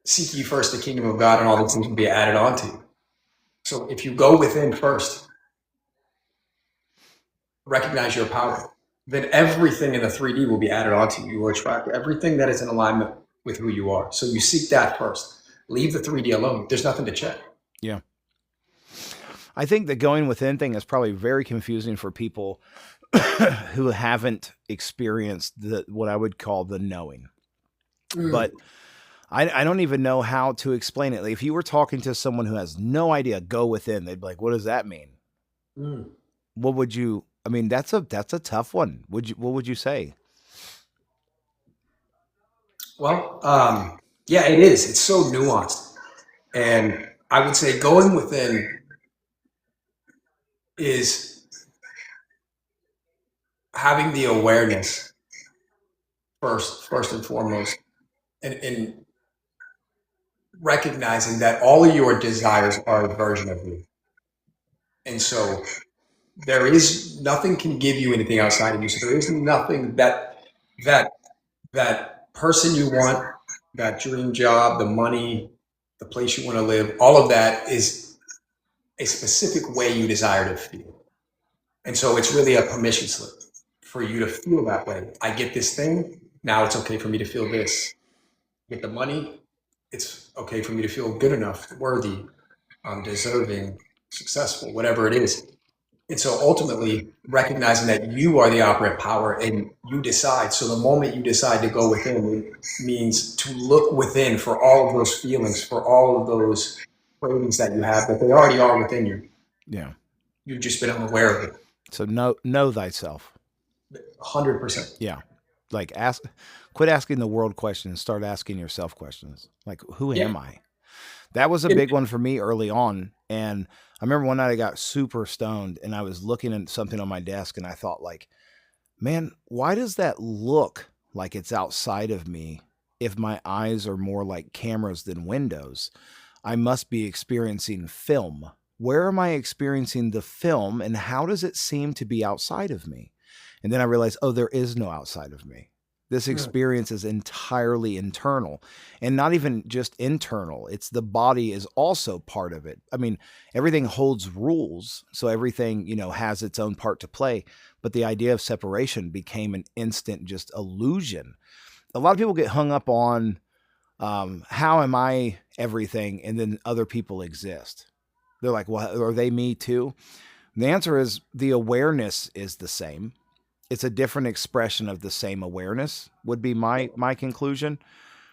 Seek ye first the kingdom of God, and all these things will be added on to you. So if you go within first, recognize your power, then everything in the 3D will be added onto you. You will attract everything that is in alignment with who you are. So you seek that first. Leave the 3D alone. There's nothing to check. Yeah. I think the going within thing is probably very confusing for people who haven't experienced what I would call the knowing. Mm. But I don't even know how to explain it. Like, if you were talking to someone who has no idea, go within, they'd be like, "What does that mean?" Mm. What would you? I mean, that's a tough one. What would you say? Well, yeah, it is. It's so nuanced. And I would say going within is having the awareness first and foremost, and recognizing that all of your desires are a version of you. And so there is nothing can give you anything outside of you. So there is nothing that that person you want, that dream job, the money, the place you want to live, all of that is a specific way you desire to feel. And so it's really a permission slip for you to feel that way. I get this thing, now it's okay for me to feel this. Get the money, it's okay for me to feel good enough, worthy, deserving, successful, whatever it is. And so ultimately recognizing that you are the operant power and you decide. So the moment you decide to go within means to look within for all of those feelings, for all of those cravings that you have, that they already are within you. Yeah. You've just been unaware of it. So know thyself. 100%. Yeah. Like, quit asking the world questions. Start asking yourself questions. Like, who Yeah. am I? That was a It, big one for me early on. And I remember one night I got super stoned and I was looking at something on my desk and I thought, like, Man, why does that look like it's outside of me if my eyes are more like cameras than windows? I must be experiencing film. Where am I experiencing the film and how does it seem to be outside of me? And then I realized, oh, there is no outside of me. This Mm. experience is entirely internal and not even just internal. It's the body is also part of it. I mean, everything holds rules. So everything, has its own part to play. But the idea of separation became an instant just illusion. A lot of people get hung up on how am I everything and then other people exist. They're like, well, are they me too? And the answer is the awareness is the same. It's a different expression of the same awareness would be my conclusion.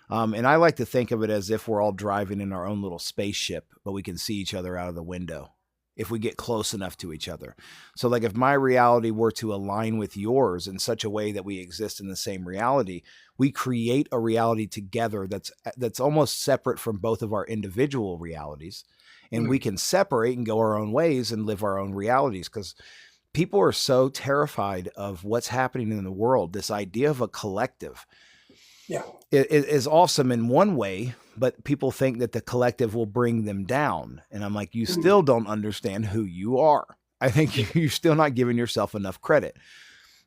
And I like to think of it as if we're all driving in our own little spaceship, but we can see each other out of the window if we get close enough to each other. So, like, if my reality were to align with yours in such a way that we exist in the same reality, we create a reality together that's almost separate from both of our individual realities, and we Mm. can separate and go our own ways and live our own realities because people are so terrified of what's happening in the world. This idea of a collective Yeah. is awesome in one way, but people think that the collective will bring them down. And I'm like, you Mm. still don't understand who you are. I think you're still not giving yourself enough credit.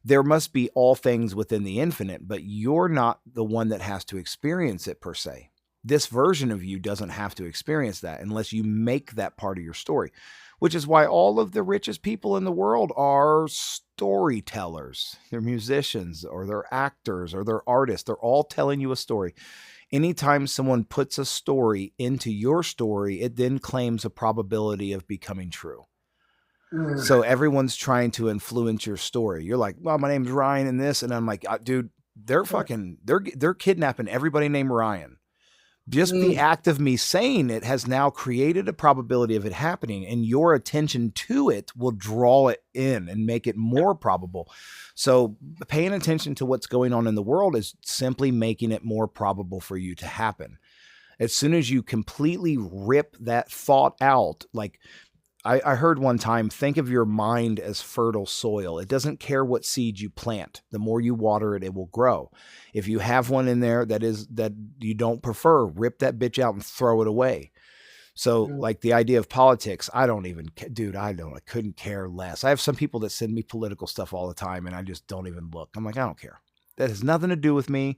There must be all things within the infinite, but you're not the one that has to experience it per se. This version of you doesn't have to experience that unless you make that part of your story, which is why all of the richest people in the world are storytellers. They're musicians or they're actors or they're artists. They're all telling you a story. Anytime someone puts a story into your story, it then claims a probability of becoming true. Mm. So everyone's trying to influence your story. You're like, well, my name's Ryan and this. And I'm like, dude, they're kidnapping everybody named Ryan. Just the Mm. act of me saying it has now created a probability of it happening, and your attention to it will draw it in and make it more probable. So paying attention to what's going on in the world is simply making it more probable for you to happen. As soon as you completely rip that thought out, like I heard one time, think of your mind as fertile soil. It doesn't care what seed you plant. The more you water it, it will grow. If you have one in there that you don't prefer, rip that bitch out and throw it away. So, Mm. like the idea of politics, I don't even, dude, I couldn't care less. I have some people that send me political stuff all the time, and I just don't even look. I'm like, I don't care. That has nothing to do with me.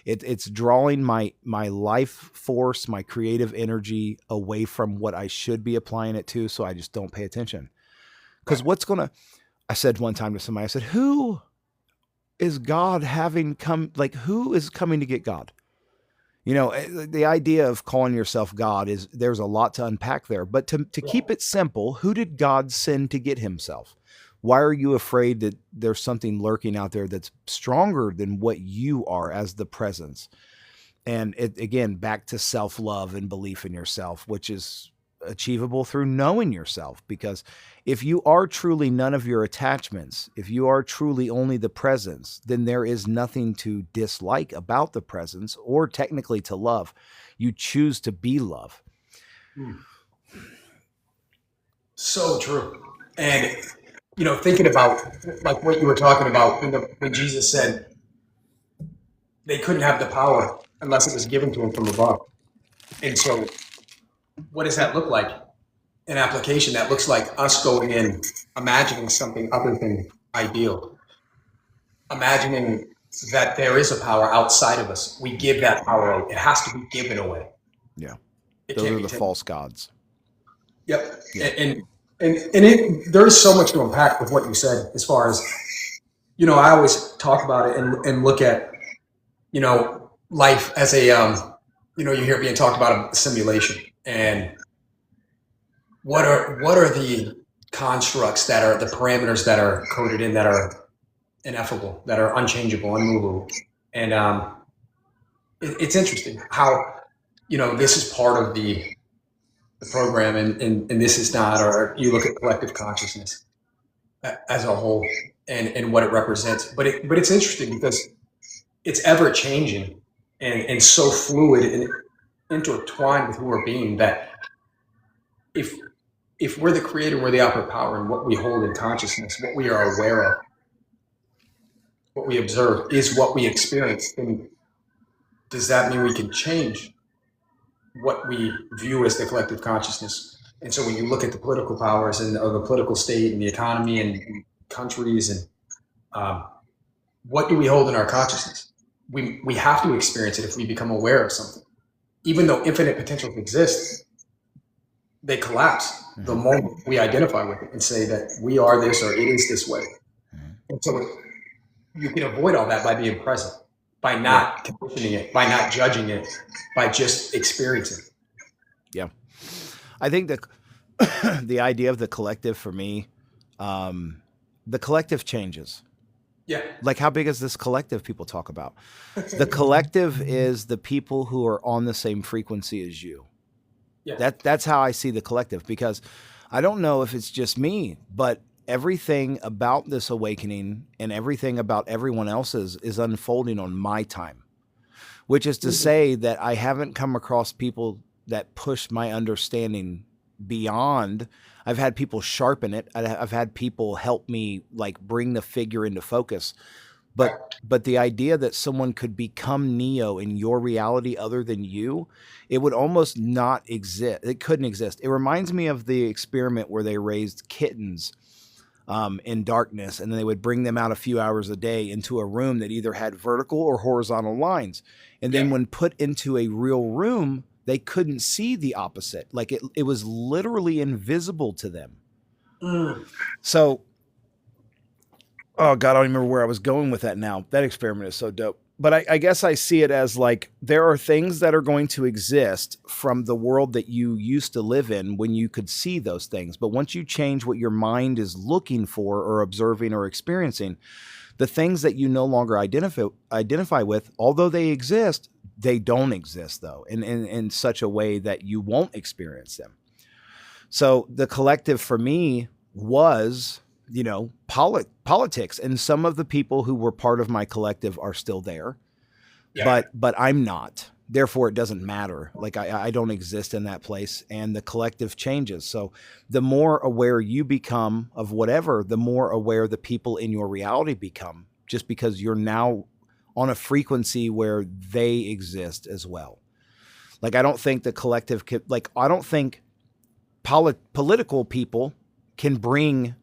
It's drawing my life force, my creative energy away from what I should be applying it to. So I just don't pay attention. Because Right. what's gonna? I said one time to somebody, I said, "Who is God having come? Like, who is coming to get God?" The idea of calling yourself God is there's a lot to unpack there. But to Yeah. keep it simple, who did God send to get himself? Why are you afraid that there's something lurking out there that's stronger than what you are as the presence? And it, again, back to self love and belief in yourself, which is achievable through knowing yourself. Because if you are truly none of your attachments, if you are truly only the presence, then there is nothing to dislike about the presence or technically to love. You choose to be love. Mm. So true. And thinking about like what you were talking about when Jesus said they couldn't have the power unless it was given to them from above. And so, what does that look like? An application that looks like us going in, imagining something other than ideal, imagining that there is a power outside of us. We give that power away. It has to be given away. Yeah. It Those can't are be the taken. false gods. Yep. Yeah. There is so much to unpack with what you said as far as I always talk about it and look at life as a you hear being talked about a simulation, and what are the constructs that are the parameters that are coded in that are ineffable, that are unchangeable, unmovable. And it's interesting how this is part of the program, and this is not. Or you look at collective consciousness as a whole and what it represents. But it's interesting because it's ever changing and so fluid and intertwined with who we're being that if if we're the creator, we're the opera power, and what we hold in consciousness, what we are aware of, what we observe is what we experience, then does that mean we can change what we view as the collective consciousness? And so when you look at the political powers and or the political state and the economy and countries and um, what do we hold in our consciousness? We have to experience it if we become aware of something. Even though infinite potentials exist, they collapse the moment we identify with it and say that we are this or it is this way. And so you can avoid all that by being present, by not conditioning it, by not judging it, by just experiencing. Yeah. I think that the idea of the collective for me, the collective changes. Yeah. Like, how big is this collective people talk about? The collective is the people who are on the same frequency as you. Yeah. That's how I see the collective, because I don't know if it's just me, but everything about this awakening and everything about everyone else's is unfolding on my time, which is to say that I haven't come across people that push my understanding beyond. I've had people sharpen it. I've had people help me like bring the figure into focus. But the idea that someone could become Neo in your reality other than you, it would almost not exist. It couldn't exist. It reminds me of the experiment where they raised kittens in darkness, and then they would bring them out a few hours a day into a room that either had vertical or horizontal lines. And then when put into a real room, they couldn't see the opposite. Like it was literally invisible to them. So, oh God, I don't remember where I was going with that now. That experiment is so dope. But I guess I see it as like there are things that are going to exist from the world that you used to live in when you could see those things. But once you change what your mind is looking for or observing or experiencing, the things that you no longer identify with, although they exist, they don't exist though, in such a way that you won't experience them. So the collective for me was, you know, politics, and some of the people who were part of my collective are still there, but I'm not. Therefore, it doesn't matter. Like I don't exist in that place, and the collective changes. So the more aware you become of whatever, the more aware the people in your reality become, just because you're now on a frequency where they exist as well. Like I don't think the collective could, like I don't think political people can bring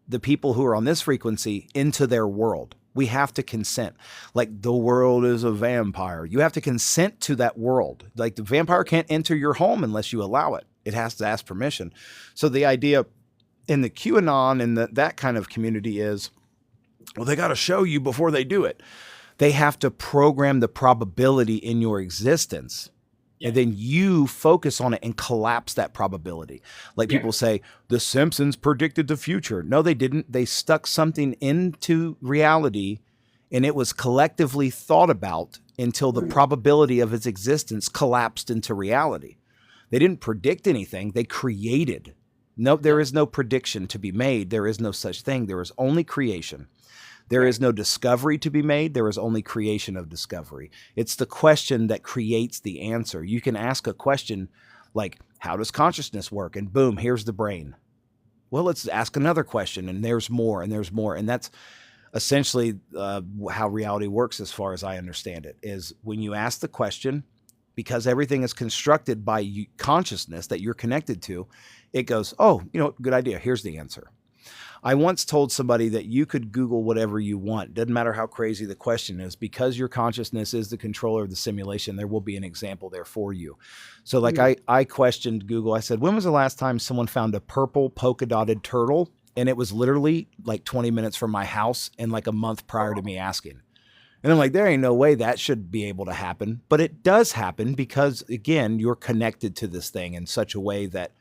the people who are on this frequency into their world. We have to consent. Like the world is a vampire. You have to consent to that world. Like the vampire can't enter your home unless you allow it. It has to ask permission. So the idea in the QAnon and that kind of community is, well, they got to show you before they do it. They have to program the probability in your existence. And then you focus on it and collapse that probability. Like people say, the Simpsons predicted the future. No, they didn't. They stuck something into reality and it was collectively thought about until the probability of its existence collapsed into reality. They didn't predict anything. They created. No, there is no prediction to be made. There is no such thing. There is only creation. There is no discovery to be made. There is only creation of discovery. It's the question that creates the answer. You can ask a question like, how does consciousness work? And boom, here's the brain. Well, let's ask another question, and there's more, and there's more. And that's essentially how reality works as far as I understand it, is when you ask the question, because everything is constructed by consciousness that you're connected to, it goes, oh, you know, good idea. Here's the answer. I once told somebody that you could Google whatever you want. Doesn't matter how crazy the question is, because your consciousness is the controller of the simulation, there will be an example there for you. So like I questioned Google. I said, when was the last time someone found a purple polka dotted turtle? And it was literally like 20 minutes from my house and like a month prior to me asking. And I'm like, there ain't no way that should be able to happen. But it does happen because, again, you're connected to this thing in such a way that,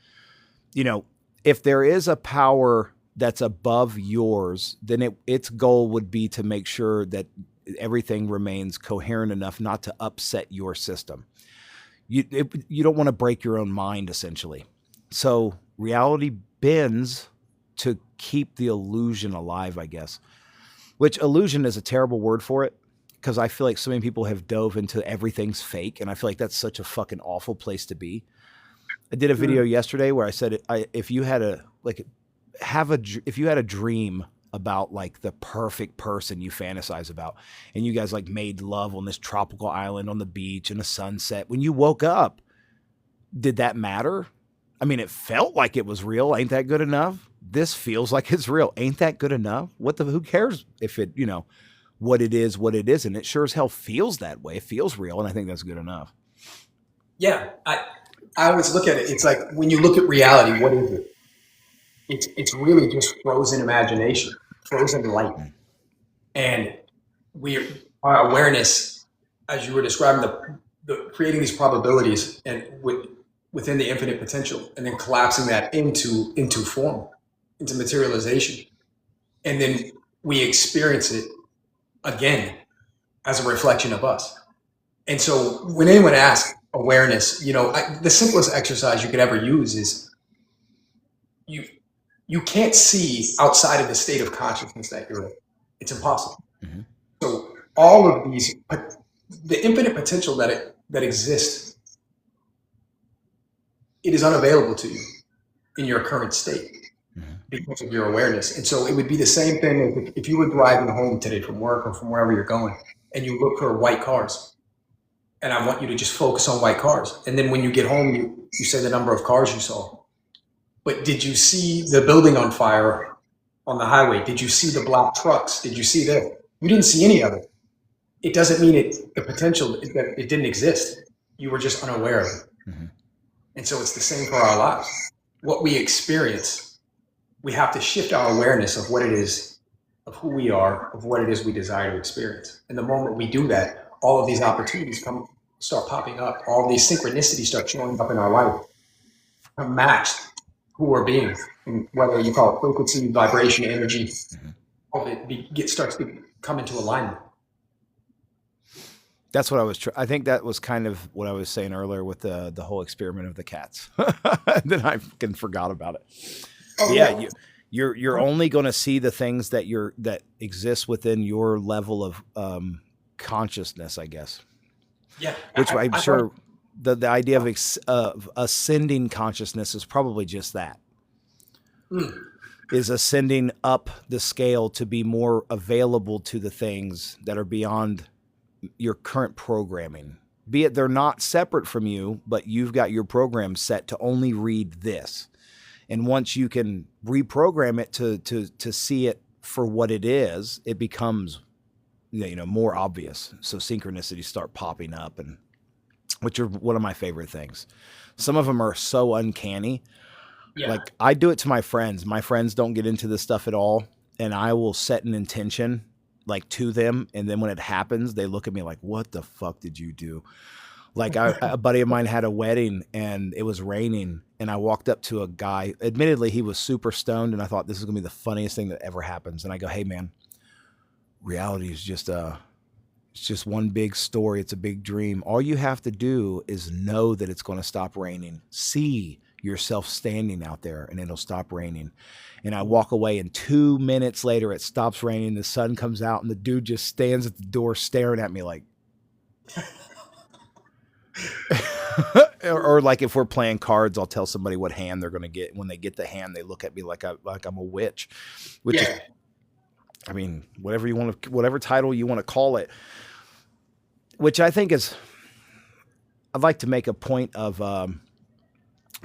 you know, if there is a power that's above yours, then its goal would be to make sure that everything remains coherent enough not to upset your system. You don't want to break your own mind, essentially. So reality bends to keep the illusion alive, I guess. Which illusion is a terrible word for it, because I feel like so many people have dove into everything's fake, and I feel like that's such a fucking awful place to be. I did a video yesterday where I said, if you had a dream about like the perfect person you fantasize about. And you guys like made love on this tropical island on the beach in a sunset. When you woke up, did that matter? I mean, it felt like it was real. Ain't that good enough? This feels like it's real. Ain't that good enough? Who cares if it, what it is, what it isn't? It sure as hell feels that way. It feels real. And I think that's good enough. Yeah. I always look at it. It's like when you look at reality, what is it? It's really just frozen imagination, frozen light. And our awareness, as you were describing, the creating these probabilities and within the infinite potential, and then collapsing that into form, into materialization, and then we experience it again as a reflection of us. And so, when anyone asks awareness, the simplest exercise you could ever use is you can't see outside of the state of consciousness that you're in. It's impossible. Mm-hmm. So all of the infinite potential that exists, it is unavailable to you in your current state because of your awareness. And so it would be the same thing if you were driving home today from work or from wherever you're going, and you look for white cars. And I want you to just focus on white cars. And then when you get home, you say the number of cars you saw. But did you see the building on fire on the highway? Did you see the black trucks? Did you see that? You didn't see any of it. It doesn't mean the potential that it didn't exist. You were just unaware of it. Mm-hmm. And so it's the same for our lives. What we experience, we have to shift our awareness of what it is, of who we are, of what it is we desire to experience. And the moment we do that, all of these opportunities start popping up. All these synchronicities start showing up in our life, are matched who we're being, and whether you call it frequency, vibration, energy, all of it starts to come into alignment. That's what I think that was kind of what I was saying earlier with the whole experiment of the cats. Then I fucking forgot about it. Oh, yeah. You're only going to see the things that exist within your level of consciousness, I guess. Yeah. Which I'm sure the idea of ascending consciousness is probably just that. Is ascending up the scale to be more available to the things that are beyond your current programming. Be it they're not separate from you, but you've got your program set to only read this. And once you can reprogram it to see it for what it is, it becomes more obvious. So synchronicities start popping up, and which are one of my favorite things. Some of them are so uncanny. Yeah. Like I do it to my friends. My friends don't get into this stuff at all. And I will set an intention like to them. And then when it happens, they look at me like, what the fuck did you do? Like a buddy of mine had a wedding and it was raining. And I walked up to a guy, admittedly, he was super stoned. And I thought this is gonna be the funniest thing that ever happens. And I go, hey man, reality is just it's just one big story. It's a big dream. All you have to do is know that it's going to stop raining. See yourself standing out there and it'll stop raining. And I walk away and 2 minutes later, it stops raining. The sun comes out and the dude just stands at the door staring at me like, or like if we're playing cards, I'll tell somebody what hand they're going to get. When they get the hand, they look at me like I'm a witch, which is, I mean, whatever title you want to call it, which I think is, I'd like to make a point of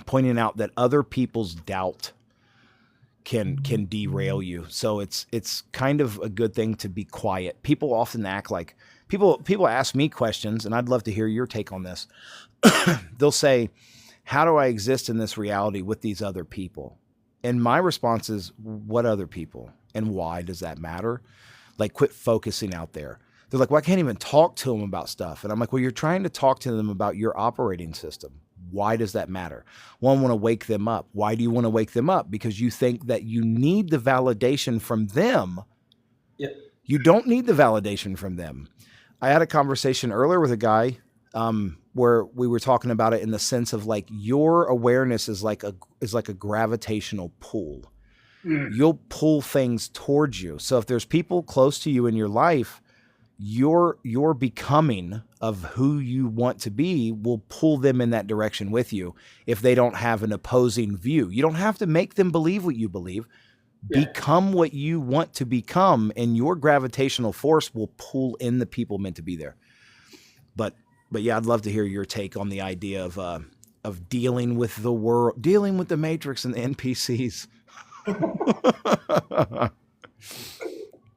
pointing out that other people's doubt can derail you. So it's kind of a good thing to be quiet. People often act like people ask me questions, and I'd love to hear your take on this. They'll say, how do I exist in this reality with these other people? And my response is, what other people? And why does that matter? Like, quit focusing out there. They're like, well, I can't even talk to them about stuff. And I'm like, well, you're trying to talk to them about your operating system. Why does that matter? Well, I want to wake them up. Why do you want to wake them up? Because you think that you need the validation from them. Yep. You don't need the validation from them. I had a conversation earlier with a guy where we were talking about it in the sense of like your awareness is like a gravitational pull. You'll pull things towards you. So if there's people close to you in your life, your becoming of who you want to be will pull them in that direction with you if they don't have an opposing view. You don't have to make them believe what you believe. Yeah. Become what you want to become, and your gravitational force will pull in the people meant to be there. But yeah, I'd love to hear your take on the idea of dealing with the world, dealing with the Matrix and the NPCs.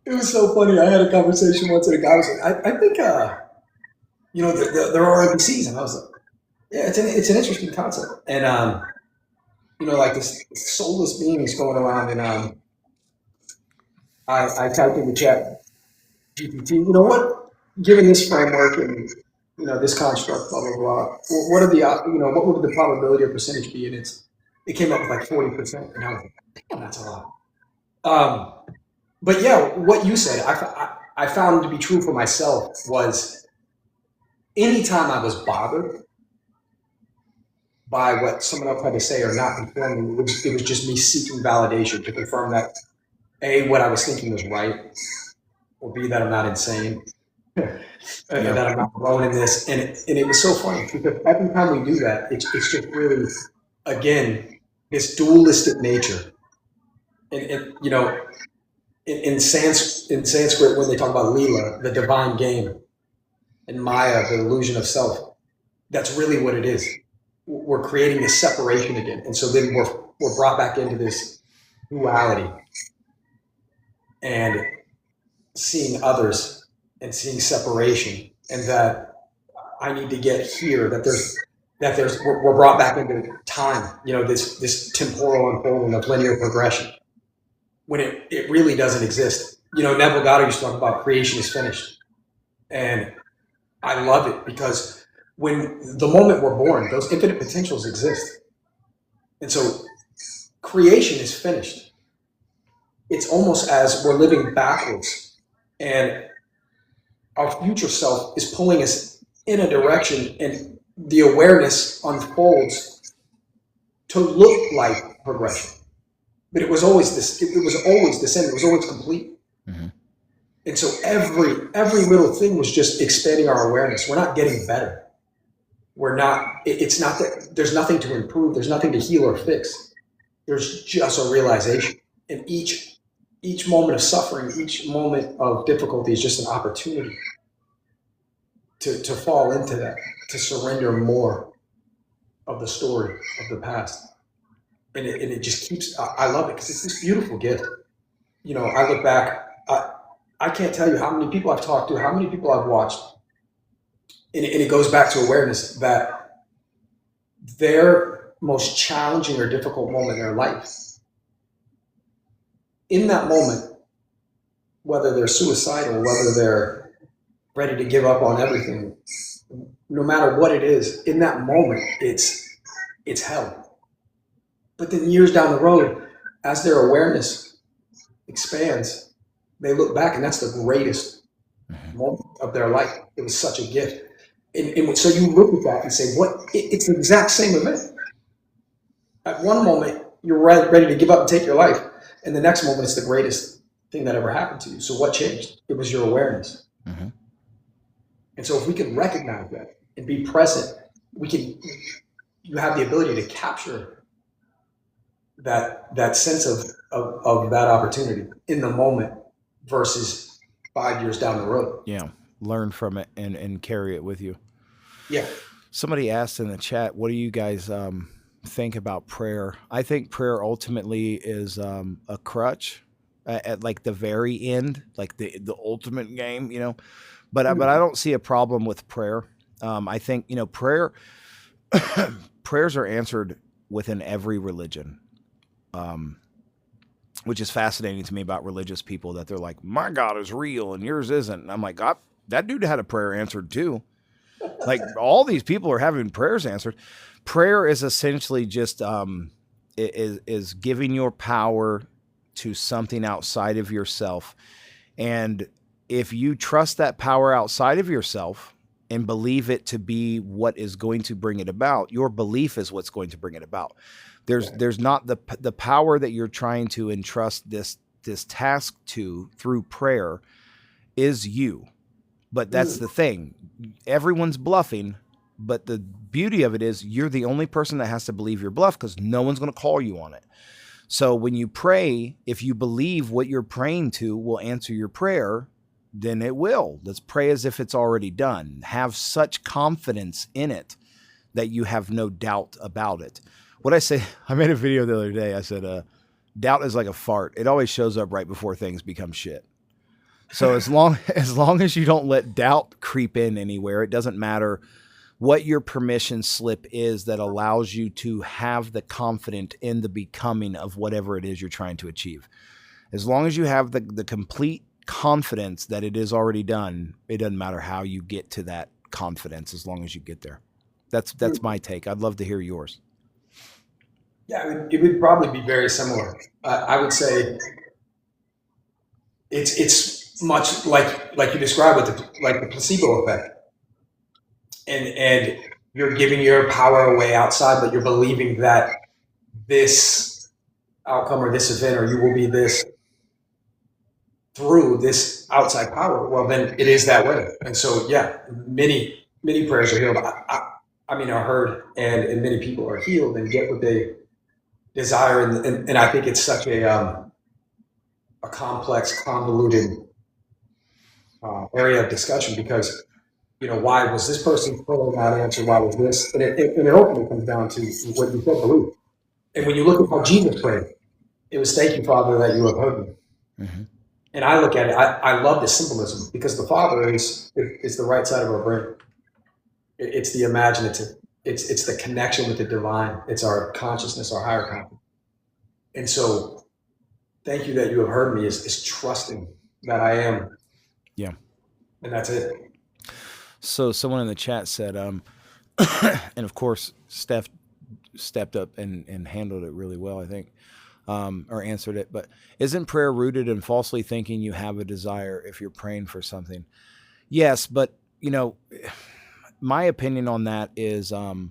It was so funny. I had a conversation once, and a guy was like, I think, there are NPCs. And I was like, yeah, it's an interesting concept. And, like this soulless beings going around. And I typed in the chat, GPT, what, given this framework and, this construct, blah, blah, blah, what are the, what would the probability or percentage be? And it came up with like 40%. And I was like, damn, that's a lot. But yeah, what you said, I found to be true for myself was anytime I was bothered by what someone else had to say or not informed me, it was just me seeking validation to confirm that A, what I was thinking was right, or B, that I'm not insane, and that I'm not alone in this. And it was so funny because every time we do that, it's just really, again, this dualistic nature. And in Sanskrit, when they talk about Leela, the divine game, and Maya, the illusion of self, that's really what it is. We're creating this separation again. And so then we're brought back into this duality and seeing others and seeing separation, and that I need to get here, that we're brought back into time, this temporal unfolding of linear progression when it really doesn't exist. Neville Goddard used to talk about creation is finished. And I love it because when the moment we're born, those infinite potentials exist. And so creation is finished. It's almost as we're living backwards, and our future self is pulling us in a direction, and the awareness unfolds to look like progression. But it was always this, it was always the same, it was always complete. Mm-hmm. And so every little thing was just expanding our awareness. We're not getting better. It's not that there's nothing to improve, there's nothing to heal or fix. There's just a realization. And each moment of suffering, each moment of difficulty is just an opportunity to fall into that, to surrender more of the story of the past. And it just keeps, I love it because it's this beautiful gift. I look back, I can't tell you how many people I've talked to, how many people I've watched. And it goes back to awareness that their most challenging or difficult moment in their life, in that moment, whether they're suicidal, whether they're ready to give up on everything, no matter what it is, in that moment, it's hell. But then years down the road, as their awareness expands, they look back, and that's the greatest moment of their life. It was such a gift. And so you look at that and say, it's the exact same event. At one moment, you're ready to give up and take your life. And the next moment, it's the greatest thing that ever happened to you. So what changed? It was your awareness. Mm-hmm. And so if we can recognize that and be present, you have the ability to capture that sense of that opportunity in the moment versus 5 years down the road. Yeah. Learn from it and carry it with you. Yeah. Somebody asked in the chat, what do you guys think about prayer? I think prayer ultimately is a crutch at like the very end, like the ultimate game, but I don't see a problem with prayer. I think, prayer, prayers are answered within every religion. Which is fascinating to me about religious people, that they're like, my God is real and yours isn't. And I'm like, God, that dude had a prayer answered too. Like all these people are having prayers answered. Prayer is essentially just is giving your power to something outside of yourself. And if you trust that power outside of yourself and believe it to be what is going to bring it about, your belief is what's going to bring it about. There's not the power that you're trying to entrust this task to through prayer is you. But that's the thing. Everyone's bluffing, but the beauty of it is you're the only person that has to believe your bluff, because no one's going to call you on it. So when you pray, if you believe what you're praying to will answer your prayer, then it will. Let's pray as if it's already done. Have such confidence in it that you have no doubt about it. What I say, I made a video the other day. I said, doubt is like a fart. It always shows up right before things become shit. So as long as you don't let doubt creep in anywhere, it doesn't matter what your permission slip is that allows you to have the confidence in the becoming of whatever it is you're trying to achieve. As long as you have the complete confidence that it is already done, it doesn't matter how you get to that confidence as long as you get there. That's my take. I'd love to hear yours. Yeah, it would probably be very similar. I would say it's much like you described with the placebo effect, and you're giving your power away outside, but you're believing that this outcome or this event or you will be this through this outside power. Well, then it is that way. And so, yeah, many prayers are healed. I mean, are heard, and many people are healed and get what they desire. And I think it's such a complex, convoluted area of discussion because, why was this person pulling that answer? Why was this? And it ultimately comes down to what you said, belief. And when you look at how Jesus prayed, it was, thank you, Father, that you have heard me. Mm-hmm. And I look at it, I love the symbolism because the Father is the right side of our brain. It's the imaginative. It's the connection with the divine. It's our consciousness, our higher consciousness. And so, thank you that you have heard me is trusting that I am. Yeah. And that's it. So someone in the chat said, and of course, Steph stepped up and handled it really well, I think, or answered it. But isn't prayer rooted in falsely thinking you have a desire if you're praying for something? Yes, but my opinion on that is of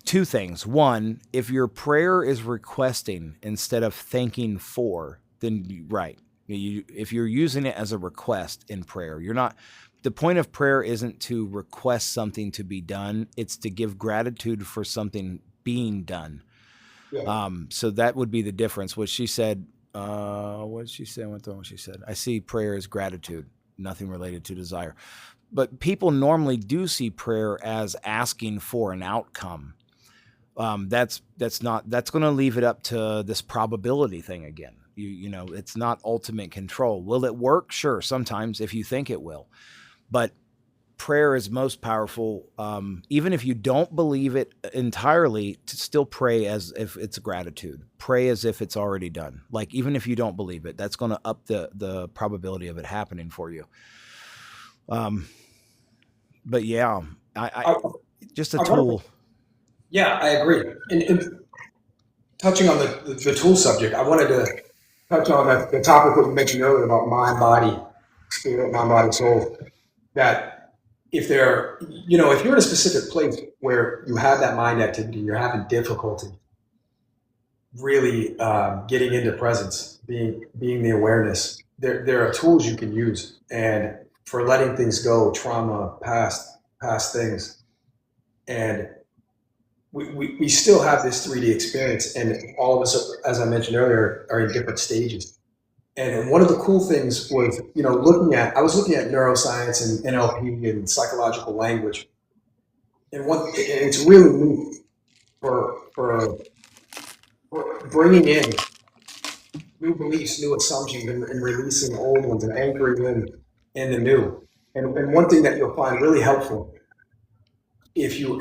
two things. One, if your prayer is requesting instead of thanking for, then right. If you're using it as a request in prayer, you're not. The point of prayer isn't to request something to be done. It's to give gratitude for something being done. Yeah. So that would be the difference. What she said, what did she say? I went through what she said. I see prayer as gratitude, nothing related to desire. But people normally do see prayer as asking for an outcome. That's going to leave it up to this probability thing again. It's not ultimate control. Will it work? Sure. Sometimes if you think it will, but prayer is most powerful. Even if you don't believe it entirely, to still pray as if it's gratitude. Pray as if it's already done. Like, even if you don't believe it, that's going to up the probability of it happening for you. But yeah, I just a tool. Yeah, I agree. And touching on the tool subject, I wanted to touch on the topic that you mentioned earlier about mind, body, spirit, mind, body, soul. That if you're in a specific place where you have that mind activity, you're having difficulty really getting into presence, being the awareness. There are tools you can use, and for letting things go, trauma, past things, and we still have this 3D experience, and all of us, as I mentioned earlier, are in different stages. And one of the cool things was, I was looking at neuroscience and NLP and psychological language, and it's really neat for bringing in new beliefs, new assumptions, and releasing old ones and anchoring in the new. And one thing that you'll find really helpful if you're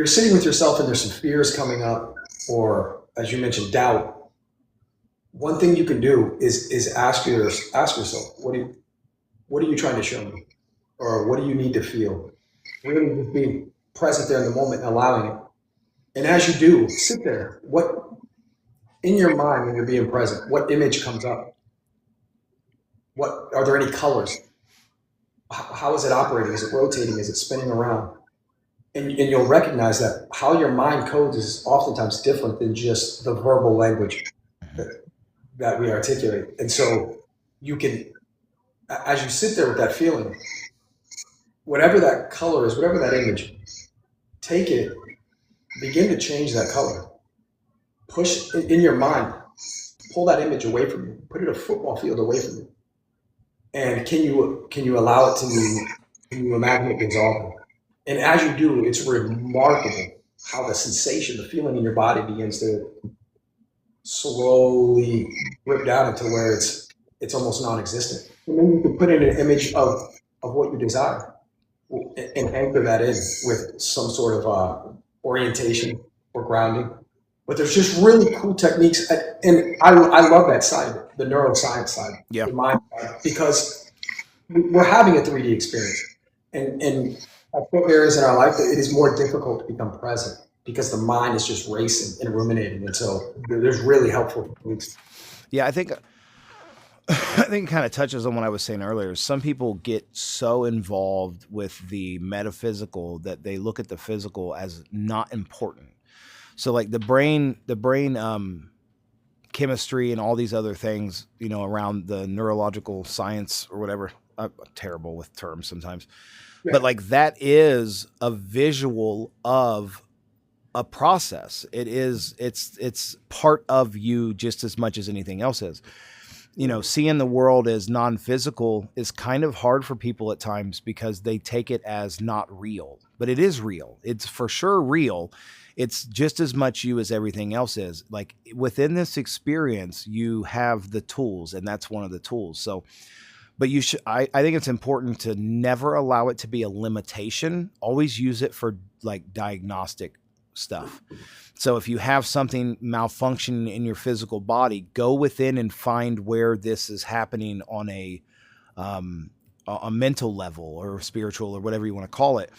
sitting with yourself and there's some fears coming up, or as you mentioned, doubt. One thing you can do is ask yourself, what are you trying to show me, or what do you need to feel? Really, just being present there in the moment and allowing it. And as you do, sit there. What in your mind when you're being present? What image comes up? What are there any colors? How is it operating? Is it rotating? Is it spinning around? And you'll recognize that how your mind codes is oftentimes different than just the verbal language that we articulate. And so you can, as you sit there with that feeling, whatever that color is, whatever that image, take it, begin to change that color. push in your mind, pull that image away from you, put it a football field away from you, and can you allow it to can you imagine it dissolving? And as you do, it's remarkable how the sensation, the feeling in your body begins to slowly rip down into where it's almost non-existent. And then you can put in an image of what you desire and anchor that in with some sort of orientation or grounding. But there's just really cool techniques, and I love that side, the neuroscience side, Yeah. the mind side, because we're having a 3D experience, and at certain areas in our life, it is more difficult to become present because the mind is just racing and ruminating, and so there's really helpful techniques. Yeah, I think I think it kind of touches on what I was saying earlier. Some people get so involved with the metaphysical that they look at the physical as not important. So like the brain chemistry and all these other things, around the neurological science or whatever. I'm terrible with terms sometimes. Yeah. But like that is a visual of a process. It's part of you just as much as anything else is. Seeing the world as non-physical is kind of hard for people at times because they take it as not real, but it is real. It's for sure real. It's just as much you as everything else is. Like within this experience, you have the tools, and that's one of the tools. So, but you should, I think it's important to never allow it to be a limitation. Always use it for like diagnostic stuff. So if you have something malfunctioning in your physical body, go within and find where this is happening on a mental level or spiritual or whatever you want to call it.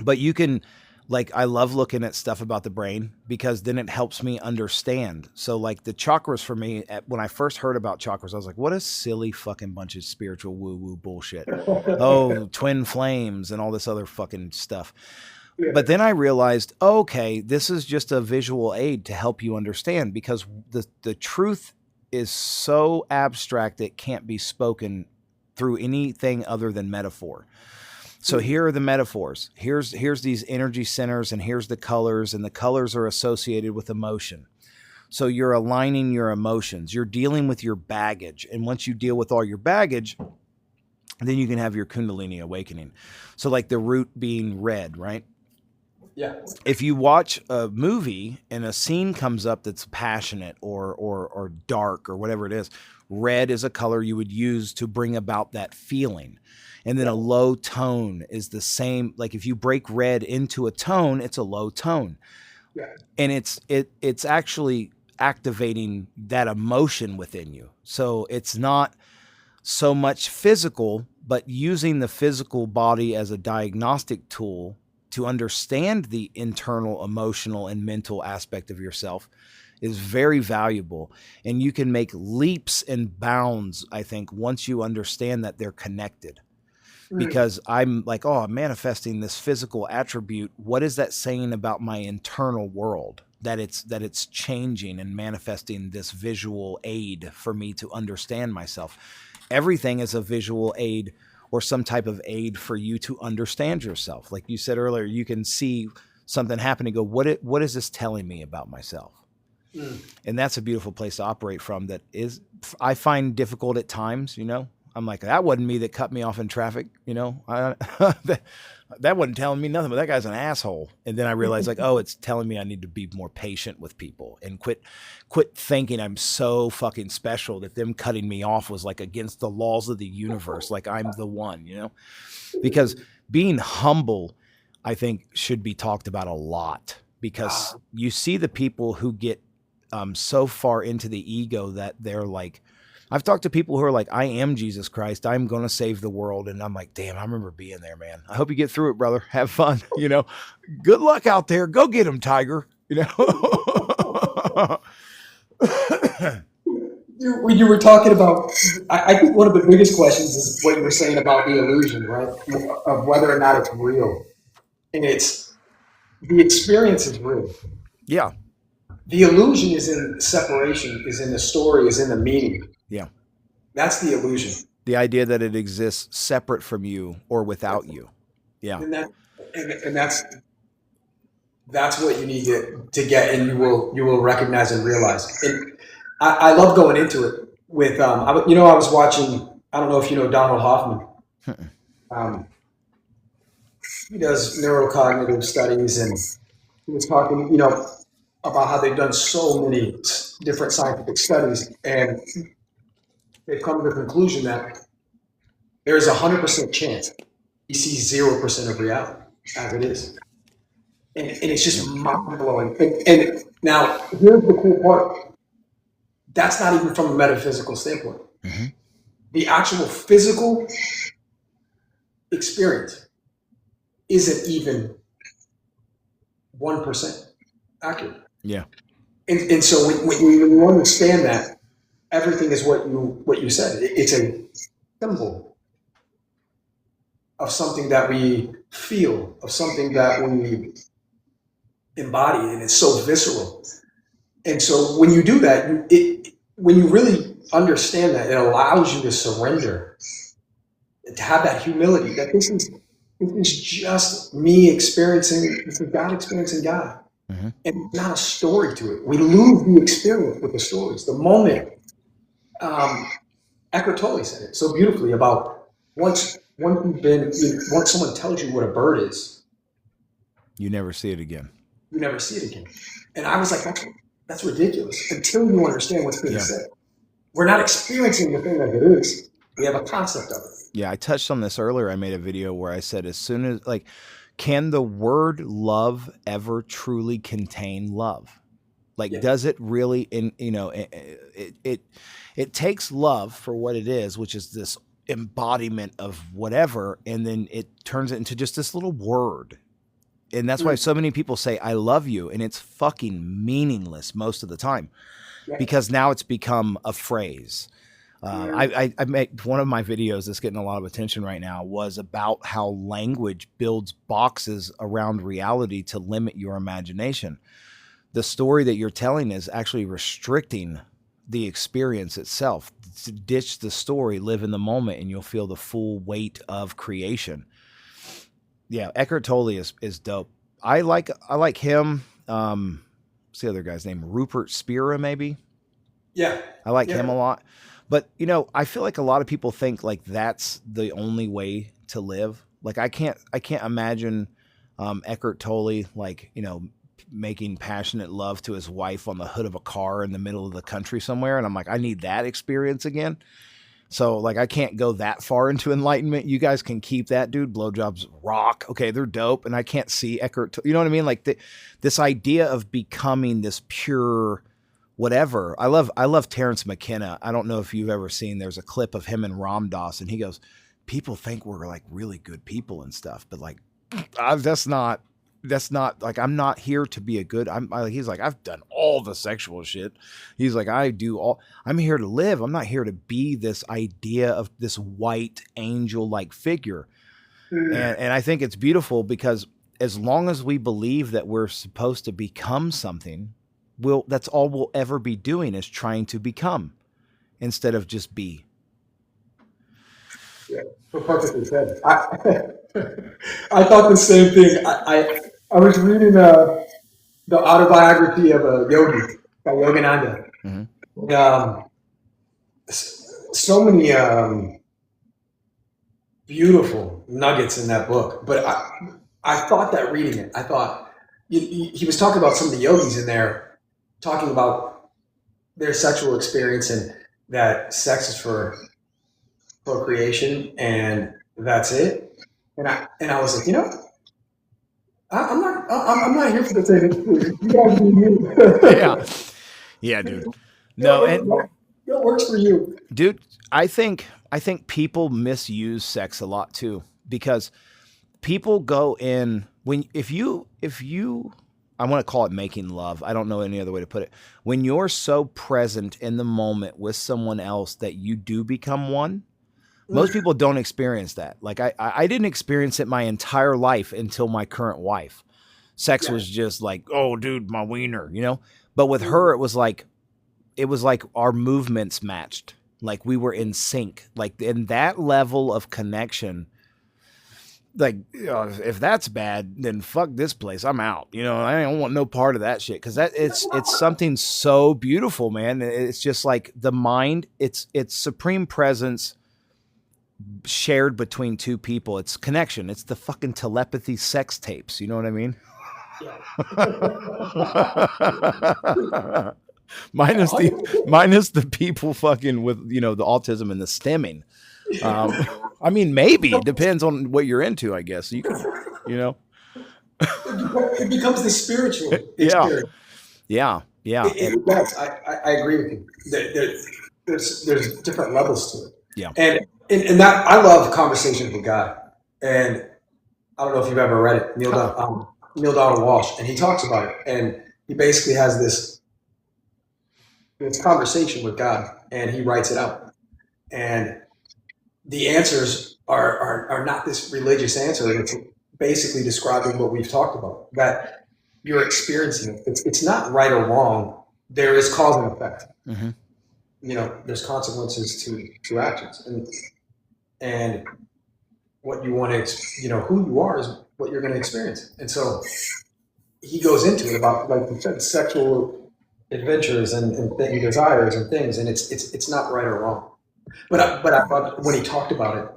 But you can, like, I love looking at stuff about the brain because then it helps me understand. So like the chakras for me, when I first heard about chakras, I was like, what a silly fucking bunch of spiritual woo woo bullshit. Oh, twin flames and all this other fucking stuff. But then I realized, okay, this is just a visual aid to help you understand because the truth is so abstract it can't be spoken through anything other than metaphor. So here are the metaphors. Here's these energy centers, and here's the colors, and the colors are associated with emotion. So you're aligning your emotions. You're dealing with your baggage. And once you deal with all your baggage, then you can have your Kundalini awakening. So like the root being red, right? Yeah. If you watch a movie and a scene comes up that's passionate or dark or whatever it is, red is a color you would use to bring about that feeling. And then a low tone is the same. Like if you break red into a tone, it's a low tone. Yeah. And it's actually activating that emotion within you. So it's not so much physical, but using the physical body as a diagnostic tool to understand the internal emotional and mental aspect of yourself is very valuable. And you can make leaps and bounds, I think, once you understand that they're connected. Because I'm like, oh, I'm manifesting this physical attribute. What is that saying about my internal world? That it's changing and manifesting this visual aid for me to understand myself. Everything is a visual aid or some type of aid for you to understand yourself. Like you said earlier, you can see something happen and go, what is this telling me about myself? And that's a beautiful place to operate from. That is, I find difficult at times, I'm like, that wasn't me that cut me off in traffic, that wasn't telling me nothing, but that guy's an asshole. And then I realized like, oh, it's telling me I need to be more patient with people and quit thinking I'm so fucking special that them cutting me off was like against the laws of the universe. Like I'm the one, because being humble, I think should be talked about a lot because you see the people who get so far into the ego that they're like, I've talked to people who are like, I am Jesus Christ. I'm going to save the world. And I'm like, damn, I remember being there, man. I hope you get through it, brother. Have fun. Good luck out there. Go get him, Tiger. When you were talking about, I think one of the biggest questions is what you were saying about the illusion, right? Of whether or not it's real. And it's the experience is real. Yeah. The illusion is in separation, is in the story, is in the meaning. Yeah. That's the illusion. The idea that it exists separate from you or without you. Yeah. And that's That's what you need to get, and you will recognize and realize. And I love going into it with I was watching. I don't know if you know Donald Hoffman. Um, he does neurocognitive studies, and he was talking, about how they've done so many different scientific studies, and they've come to the conclusion that there is 100% chance he sees 0% of reality as it is, and it's just Yep. mind blowing. And now here's the cool part: that's not even from a metaphysical standpoint. Mm-hmm. The actual physical experience isn't even 1% accurate. Yeah. And so when you understand that everything is what you said, it's a symbol of something that we feel, of something that we embody, and it's so visceral. And so when you do that, when you really understand that, it allows you to surrender, to have that humility that this is just me experiencing, this is God experiencing God. Mm-hmm. And not a story to it. We lose the experience with the stories. The moment, Eckhart Tolle said it so beautifully about once someone tells you what a bird is, You never see it again. you never see it again. And I was like, that's ridiculous until you understand what's being Yeah. said. We're not experiencing the thing as it is. We have a concept of it. Yeah, I touched on this earlier. I made a video where I said, as soon as, like, can the word love ever truly contain love? Like, Yeah. does it really, it takes love for what it is, which is this embodiment of whatever, and then it turns it into just this little word. And that's why so many people say, I love you, and it's fucking meaningless most of the time, Yeah. because now it's become a phrase. I made one of my videos that's getting a lot of attention right now was about how language builds boxes around reality to limit your imagination. The story that you're telling is actually restricting the experience itself. Ditch the story, live in the moment, and you'll feel the full weight of creation. Yeah, Eckhart Tolle is dope. I like him. What's the other guy's name? Rupert Spira, maybe. Yeah. I like Yeah. him a lot. But I feel like a lot of people think like that's the only way to live. Like I can't imagine Eckhart Tolle like, making passionate love to his wife on the hood of a car in the middle of the country somewhere. And I'm like, I need that experience again. So like I can't go that far into enlightenment. You guys can keep that, dude. Blowjobs rock. Okay, they're dope. And I can't see Eckhart. You know what I mean? Like this idea of becoming this pure whatever. I love Terrence McKenna. I don't know if you've ever seen, there's a clip of him and Ram Dass, and he goes, people think we're like really good people and stuff, but like that's not like, I'm not here to be a good, he's like, I've done all the sexual shit. He's like, I'm here to live. I'm not here to be this idea of this white angel like figure. And I think it's beautiful because as long as we believe that we're supposed to become something, that's all we'll ever be doing is trying to become instead of just be. Yeah. So perfectly said. I thought the same thing. I was reading the autobiography of a yogi by Yogananda. Mm-hmm. So many beautiful nuggets in that book. But I thought that reading it, I thought he was talking about some of the yogis in there, talking about their sexual experience and that sex is for procreation and that's it. And I was like, I'm not here for the same. You guys do you. Yeah. Yeah, dude. No, and It works for you. dude, I think people misuse sex a lot too, because people go in if you I want to call it making love. I don't know any other way to put it. When you're so present in the moment with someone else that you do become one, most people don't experience that. Like I didn't experience it my entire life until my current wife. Sex was just like, oh, dude, my wiener, But with her, it was like our movements matched. Like we were in sync. Like in that level of connection, like, if that's bad, then fuck this place. I'm out. I don't want no part of that shit because it's something so beautiful, man. It's just like the mind. It's supreme presence shared between two people. It's connection. It's the fucking telepathy sex tapes. You know what I mean? Yeah. minus the minus the people fucking with the autism and the stemming. I mean, maybe it depends on what you're into. I guess you could, you know. It becomes the spiritual Yeah, experience. yeah, yeah, It does. I agree with you. There's different levels to it, yeah. and that I love conversations with God. And I don't know if you've ever read it, Neil Donald Walsh, and he talks about it, and he basically has this conversation with God, and he writes it out, and the answers are not this religious answer. It's basically describing what we've talked about, that you're experiencing. It's not right or wrong. There is cause and effect. Mm-hmm. There's consequences to actions, and what you want to, who you are is what you're going to experience. And so he goes into it about, like you said, sexual adventures and desires and things, and it's not right or wrong. But I thought when he talked about it,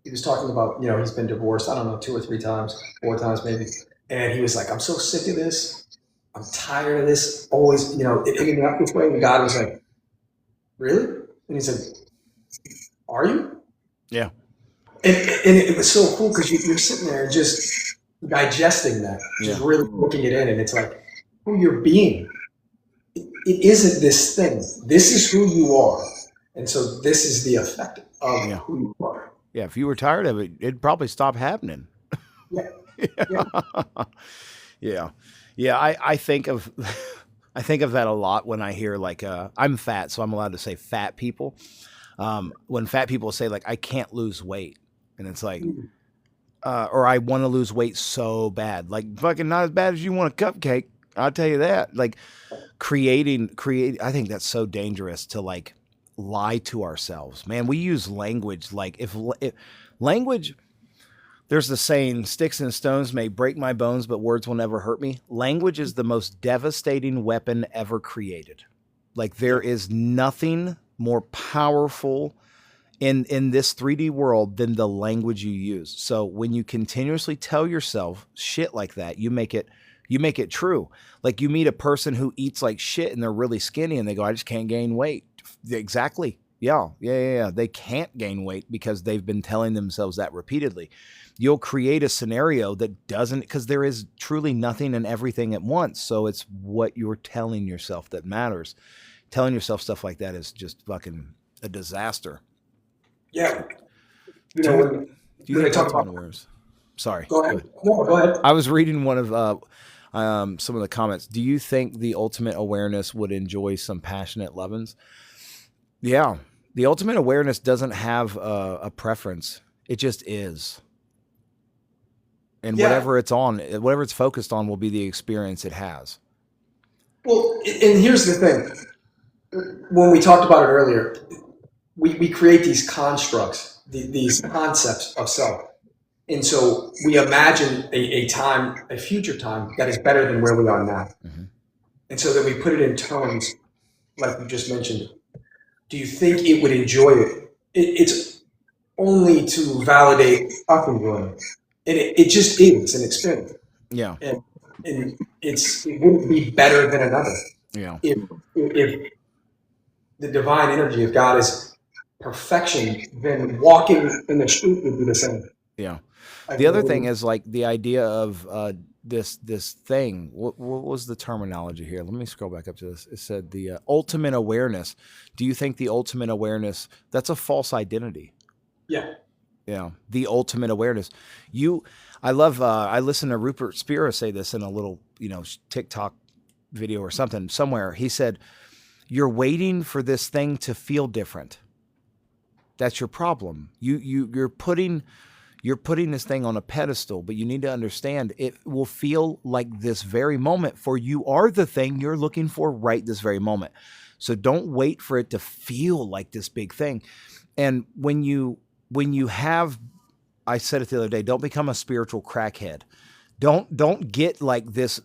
he was talking about, he's been divorced, I don't know, 2 or 3 times, 4 times maybe. And he was like, I'm so sick of this. I'm tired of this. Always, it ending up this way. And God was like, really? And he said, are you? Yeah. And it was so cool because you're sitting there just digesting that, just really looking it in. And it's like, who you're being. It isn't this thing. This is who you are. And so this is the effect of who you are. Yeah, if you were tired of it, it'd probably stop happening. Yeah. Yeah. Yeah. I think of I think of that a lot when I hear like I'm fat, so I'm allowed to say fat people. When fat people say like I can't lose weight, and it's like or I want to lose weight so bad, like fucking not as bad as you want a cupcake. I'll tell you that. Like create. I think that's so dangerous to like lie to ourselves, man. We use language like if language. There's the saying, sticks and stones may break my bones, but words will never hurt me. Language is the most devastating weapon ever created. Like there is nothing more powerful in this 3D world than the language you use. So when you continuously tell yourself shit like that, you make it true. Like you meet a person who eats like shit and they're really skinny and they go, I just can't gain weight. Exactly. Yeah. They can't gain weight because they've been telling themselves that repeatedly. You'll create a scenario that doesn't, because there is truly nothing and everything at once. So it's what you're telling yourself that matters. Telling yourself stuff like that is just fucking a disaster. Yeah. Do you think ultimate awareness? Sorry. Go ahead. No, go ahead. I was reading one of some of the comments. Do you think the ultimate awareness would enjoy some passionate lovins? Yeah. The ultimate awareness doesn't have a preference. It just is. And whatever it's on, whatever it's focused on will be the experience it has. Well, and here's the thing. When we talked about it earlier, we create these constructs, these concepts of self. And so we imagine a future time that is better than where we are now. Mm-hmm. And so then we put it in terms, like you just mentioned. Do you think it would enjoy it? It's only to validate us enjoying it. And it just is. It's an experience. Yeah. And it wouldn't be better than another. Yeah. If the divine energy of God is perfection, then walking in the street would be the same. Yeah. The other thing is like the idea of this thing. What was the terminology here? Let me scroll back up to this. It said the ultimate awareness. Do you think the ultimate awareness, that's a false identity? Yeah. Yeah. The ultimate awareness. I listened to Rupert Spira say this in a little, TikTok video or something somewhere. He said, you're waiting for this thing to feel different. That's your problem. You're putting this thing on a pedestal, but you need to understand it will feel like this very moment, for you are the thing you're looking for right this very moment. So don't wait for it to feel like this big thing. And when you have I said it the other day, don't become a spiritual crackhead. Don't get like this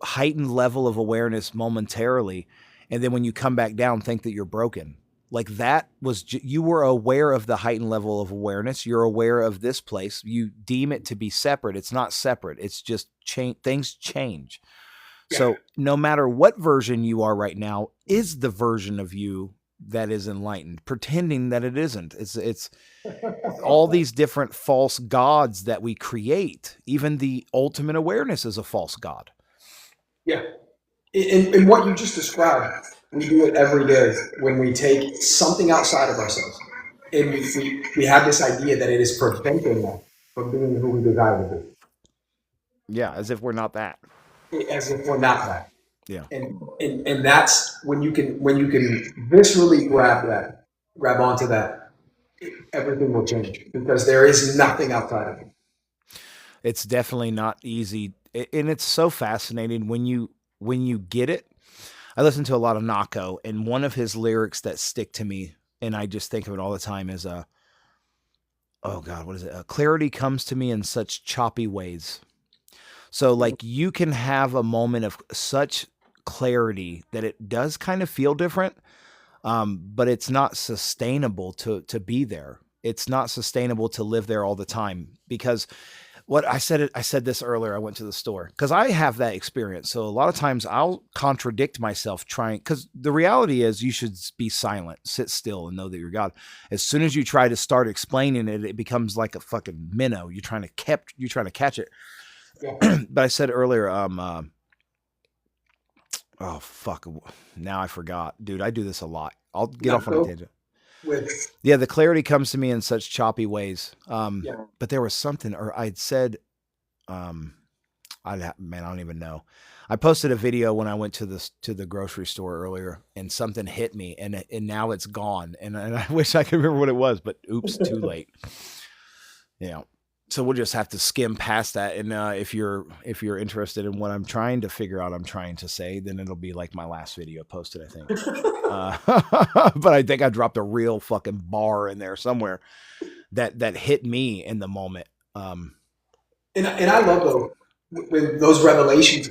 heightened level of awareness momentarily, and then when you come back down, think that you're broken. Like that was you were aware of the heightened level of awareness. You're aware of this place. You deem it to be separate. It's not separate. It's just change. Things change. Yeah. So no matter what version you are right now is the version of you that is enlightened, pretending that it isn't. It's all these different false gods that we create. Even the ultimate awareness is a false god. Yeah. In what you just described, we do it every day when we take something outside of ourselves. And we have this idea that it is preventing us from being who we desire to Yeah, as if we're not that. be, as if we're not that. Yeah. And that's when you can viscerally grab onto that, everything will change because there is nothing outside of it. It's definitely not easy, and it's so fascinating when you get it. I listen to a lot of Nako, and one of his lyrics that stick to me, and I just think of it all the time, is oh God, what is it? Clarity comes to me in such choppy ways. So like you can have a moment of such clarity that it does kind of feel different, but it's not sustainable to be there. It's not sustainable to live there all the time because what I said this earlier. I went to the store because I have that experience. So a lot of times I'll contradict myself trying, because the reality is you should be silent, sit still, and know that you're God. As soon as you try to start explaining it, it becomes like a fucking minnow. You're trying to catch it. Yeah. But I said earlier, oh fuck, now I forgot, dude. I do this a lot. I'll get off on a tangent. Yeah, the clarity comes to me in such choppy ways. Yeah. But there was something, or I'd said, man, I don't even know. I posted a video when I went to the grocery store earlier, and something hit me, and now it's gone, and I wish I could remember what it was, but oops, too late. Yeah. So we'll just have to skim past that, and if you're interested in what I'm trying to figure out, I'm trying to say, then it'll be like my last video posted, I think. But I think I dropped a real fucking bar in there somewhere that hit me in the moment. And I love though when those revelations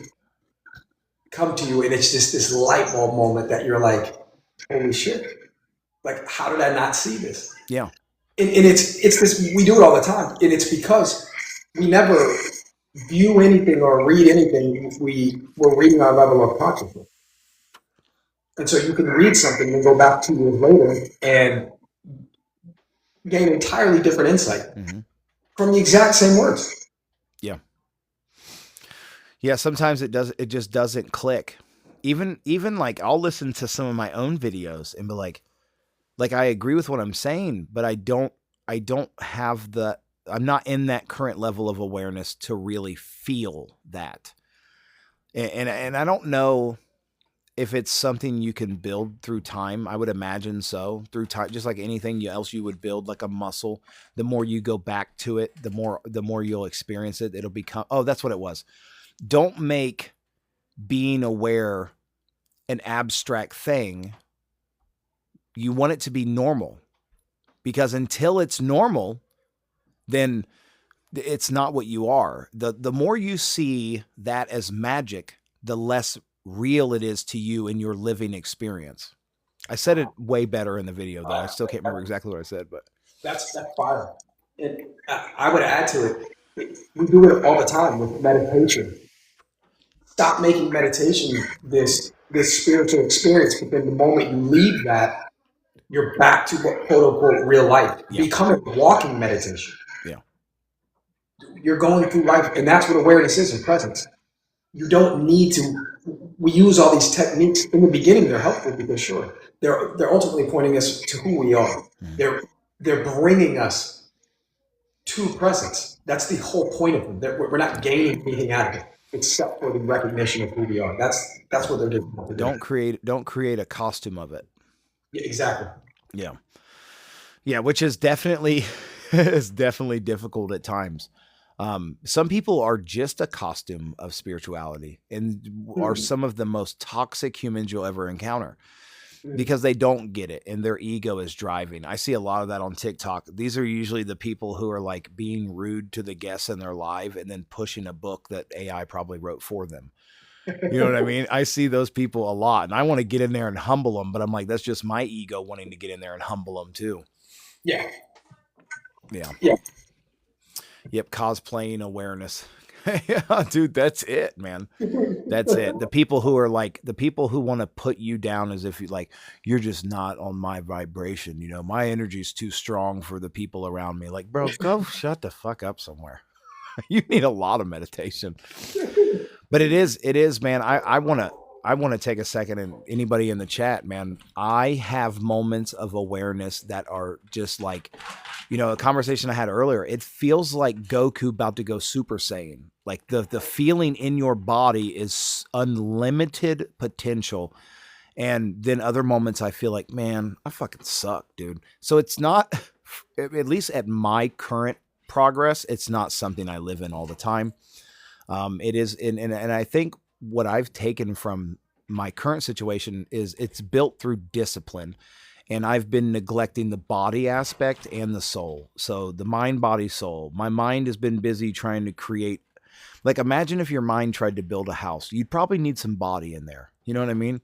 come to you, and it's just this light bulb moment that you're like, holy shit! Like, how did I not see this? Yeah. And it's this. We do it all the time, and it's because we never view anything or read anything. We're reading our level of consciousness. And so you can read something and go back 2 years later and gain entirely different insight from the exact same words. Yeah. Yeah. Sometimes it just doesn't click. Even like I'll listen to some of my own videos and be like I agree with what I'm saying, but I don't have I'm not in that current level of awareness to really feel that. And I don't know if it's something you can build through time. I would imagine so, through time, just like anything else you would build, like a muscle. The more you go back to it, the more you'll experience it. It'll become, oh, that's what it was. Don't make being aware an abstract thing. You want it to be normal, because until it's normal, then it's not what you are. The more you see that as magic, the less real it is to you in your living experience. I said it way better in the video, though. I still can't remember exactly what I said, but that's fire. And I would add to it, we do it all the time with meditation. Stop making meditation this spiritual experience, but then the moment you leave that, you're back to what quote unquote real life. Yeah. Become a walking meditation. Yeah. You're going through life, and that's what awareness is in presence. You don't need to. We use all these techniques in the beginning. They're helpful because sure, they're ultimately pointing us to who we are. They're bringing us to presence. That's the whole point of them. We're not gaining anything out of it except for the recognition of who we are. That's what they're doing. Don't create a costume of it. Yeah, exactly. Yeah. Yeah, which is definitely difficult at times. Some people are just a costume of spirituality and are some of the most toxic humans you'll ever encounter. because they don't get it and their ego is driving. I see a lot of that on TikTok. These are usually the people who are like being rude to the guests in their live and then pushing a book that AI probably wrote for them. You know what I mean? I see those people a lot and I want to get in there and humble them, but I'm like, that's just my ego wanting to get in there and humble them too. Yeah. Yeah. Yeah. Yep. Cosplaying awareness. Yeah, dude, that's it, man. That's it. The people who are like the people who want to put you down as if you like you're just not on my vibration. You know, my energy's too strong for the people around me. Like, bro, go shut the fuck up somewhere. You need a lot of meditation. But it is, man. I want to take a second and anybody in the chat, man. I have moments of awareness that are just like, you know, a conversation I had earlier. It feels like Goku about to go Super Saiyan. Like the feeling in your body is unlimited potential. And then other moments I feel like, man, I fucking suck, dude. So it's not, at least at my current progress, it's not something I live in all the time. It is, and I think what I've taken from my current situation is it's built through discipline, and I've been neglecting the body aspect and the soul. So the mind, body, soul. My mind has been busy trying to create. Like, imagine if your mind tried to build a house, you'd probably need some body in there. You know what I mean?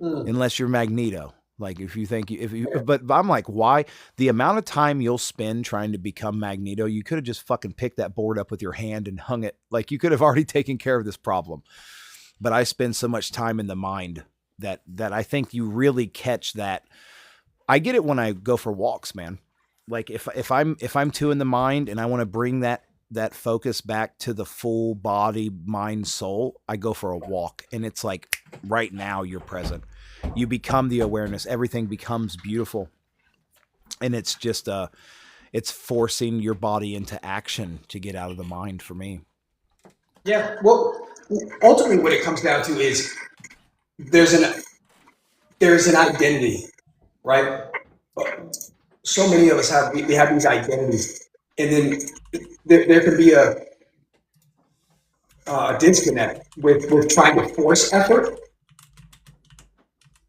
Mm. Unless you're Magneto. Like if you think if you, but I'm like, why the amount of time you'll spend trying to become Magneto? You could have just fucking picked that board up with your hand and hung it. Like you could have already taken care of this problem. But I spend so much time in the mind that I think you really catch that. I get it when I go for walks, man. Like if I'm too in the mind and I want to bring that focus back to the full body, mind, soul, I go for a walk and it's like right now you're present. You become the awareness. Everything becomes beautiful. And it's just it's forcing your body into action to get out of the mind for me. Yeah. Well, ultimately, what it comes down to is there's an there's an identity, right? So many of us have we have these identities, and then there can be a disconnect with trying to force effort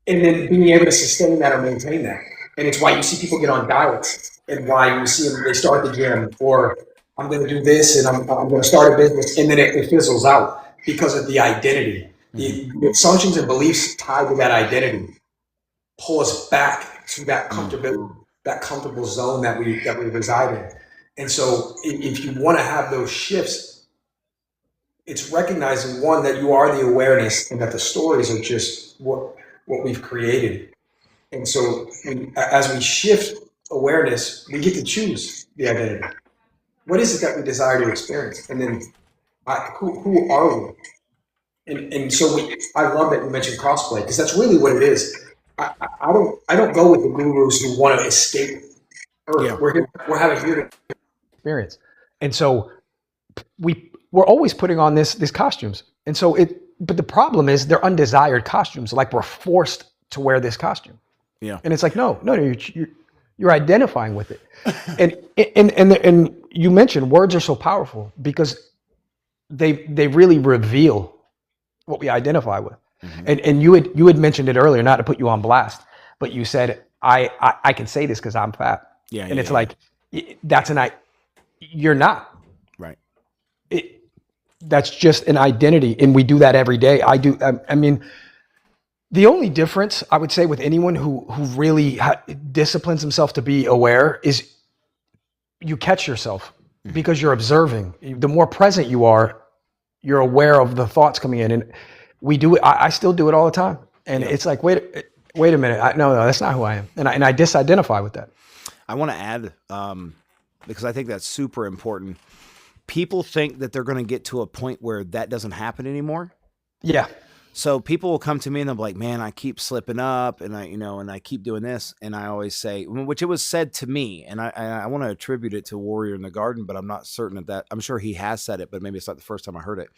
and then being able to sustain that or maintain that. And it's why you see people get on diets and why you see them, they start the gym or I'm going to do this and I'm going to start a business and then it fizzles out because of the identity. The assumptions and beliefs tied to that identity pull us back to that comfortable zone that we reside in. And so if you want to have those shifts, it's recognizing one that you are the awareness and that the stories are just what we've created. And so as we shift awareness, we get to choose the identity. What is it that we desire to experience? And then who are we? And so I love that you mentioned cosplay because that's really what it is. I don't go with the gurus who want to escape Earth. Yeah. We're having here to experience. And so we're always putting on these costumes. And so but the problem is they're undesired costumes. Like we're forced to wear this costume. Yeah. And it's like, no, you're identifying with it. And you mentioned words are so powerful because they really reveal what we identify with. Mm-hmm. And you had mentioned it earlier, not to put you on blast, but you said I can say this because I'm fat. Yeah. And it's like that's you're not. Right. That's just an identity, and we do that every day. I mean, the only difference I would say with anyone who really disciplines himself to be aware is you catch yourself because you're observing. The more present you are, you're aware of the thoughts coming in, and we do it. I still do it all the time, and it's like, wait a minute, no, that's not who I am, and I disidentify with that. I want to add because I think that's super important. People think that they're going to get to a point where that doesn't happen anymore. Yeah. So people will come to me and they'll be like, man, I keep slipping up and I keep doing this. And I always say, which it was said to me, and I want to attribute it to Warrior in the Garden, but I'm not certain that I'm sure he has said it, but maybe it's not the first time I heard it.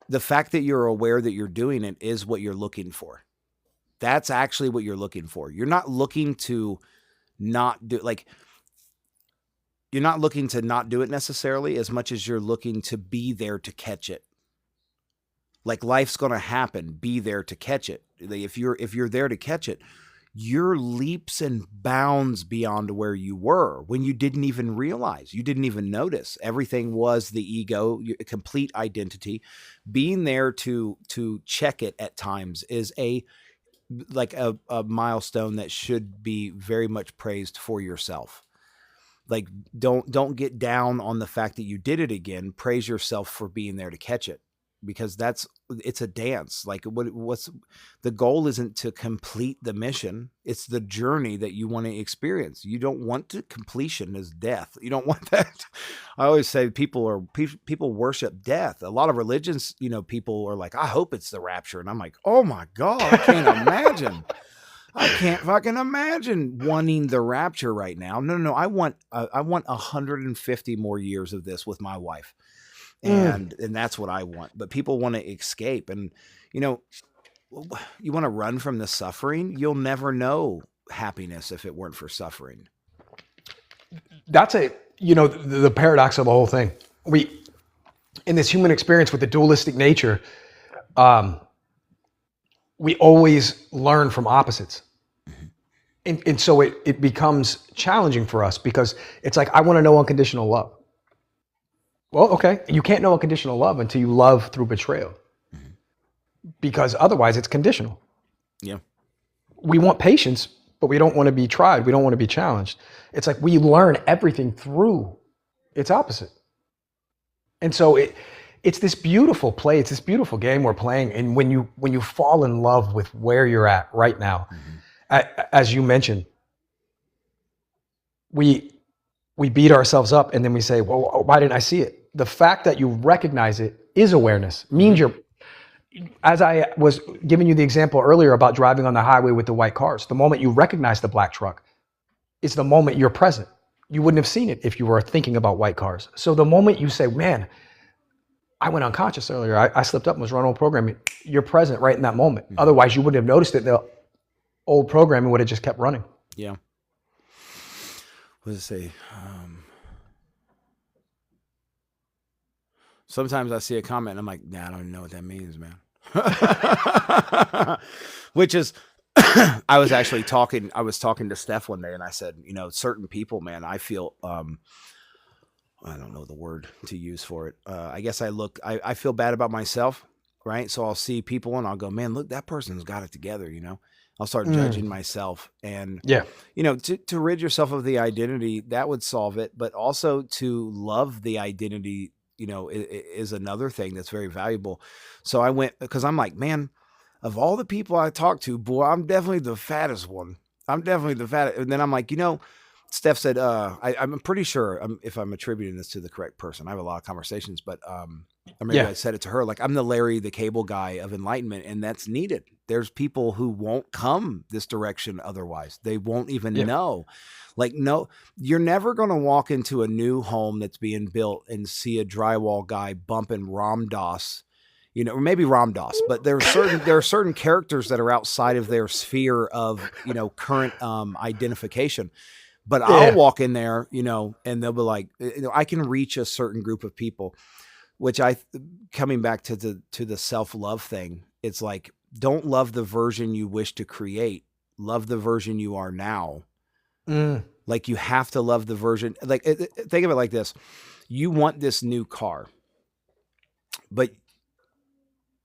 The fact that you're aware that you're doing it is what you're looking for. That's actually what you're looking for. You're not looking to not do you're not looking to not do it necessarily as much as you're looking to be there to catch it. Like life's going to happen. Be there to catch it. If you're there to catch it, you're leaps and bounds beyond where you were when you didn't even realize, you didn't even notice. Everything was the ego, complete identity. Being there to check it at times is a milestone that should be very much praised for yourself. Like don't get down on the fact that you did it again. Praise yourself for being there to catch it, because it's a dance. Like what's the goal isn't to complete the mission. It's the journey that you want to experience. You don't want to completion as death. You don't want that. I always say people worship death. A lot of religions, people are like, I hope it's the rapture. And I'm like, oh my God, I can't imagine. I can't fucking imagine wanting the rapture right now. No. I want 150 more years of this with my wife. And that's what I want. But people want to escape. And, you want to run from the suffering. You'll never know happiness if it weren't for suffering. That's the paradox of the whole thing. We, in this human experience with the dualistic nature, we always learn from opposites. And so it becomes challenging for us, because it's like, I want to know unconditional love. Well, okay, you can't know unconditional love until you love through betrayal, because otherwise it's conditional. Yeah. We want patience, but we don't want to be tried. We don't want to be challenged. It's like we learn everything through its opposite. And so it's this beautiful play. It's this beautiful game we're playing. And when you fall in love with where you're at right now, as you mentioned, we beat ourselves up and then we say, well, why didn't I see it? The fact that you recognize it is awareness. Means you're, as I was giving you the example earlier about driving on the highway with the white cars, the moment you recognize the black truck is the moment you're present. You wouldn't have seen it if you were thinking about white cars. So the moment you say, man, I went unconscious earlier, I slipped up and was running old programming, you're present right in that moment. Otherwise you wouldn't have noticed it. The old programming would have just kept running. Yeah. What does it say? Sometimes I see a comment and I'm like, nah, I don't even know what that means, man. Which is, I was talking to Steph one day and I said, certain people, man, I feel, I don't know the word to use for it. I guess I feel bad about myself, right? So I'll see people and I'll go, man, look, that person's got it together, I'll start judging myself. And, to rid yourself of the identity, that would solve it. But also to love the identity, is another thing that's very valuable. So I went, because I'm like, man, of all the people I talk to, boy, I'm definitely the fattest one. And then I'm like, Steph said, I'm pretty sure, if I'm attributing this to the correct person, I have a lot of conversations, but or maybe I said it to her, like, I'm the Larry the Cable Guy of Enlightenment, and that's needed. There's people who won't come this direction otherwise. They won't even know. Like, no, you're never going to walk into a new home that's being built and see a drywall guy bumping Ram Dass, or maybe Ram Dass, but there are certain characters that are outside of their sphere of, current identification. But I'll walk in there, and they'll be like, I can reach a certain group of people, which coming back to the self-love thing, it's like, don't love the version you wish to create. Love the version you are now. Like, you have to love the version. Like, think of it like this. You want this new car, but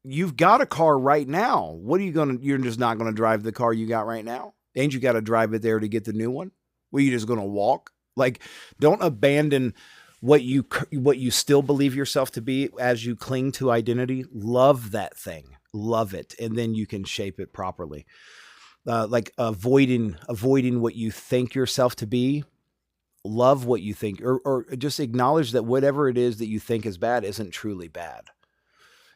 you've got a car right now. What are you're just not going to drive the car you got right now? Ain't you got to drive it there to get the new one? Were you just going to walk? Like, don't abandon what you still believe yourself to be as you cling to identity. Love that thing. Love it. And then you can shape it properly. Like avoiding what you think yourself to be. Love what you think, or just acknowledge that whatever it is that you think is bad isn't truly bad.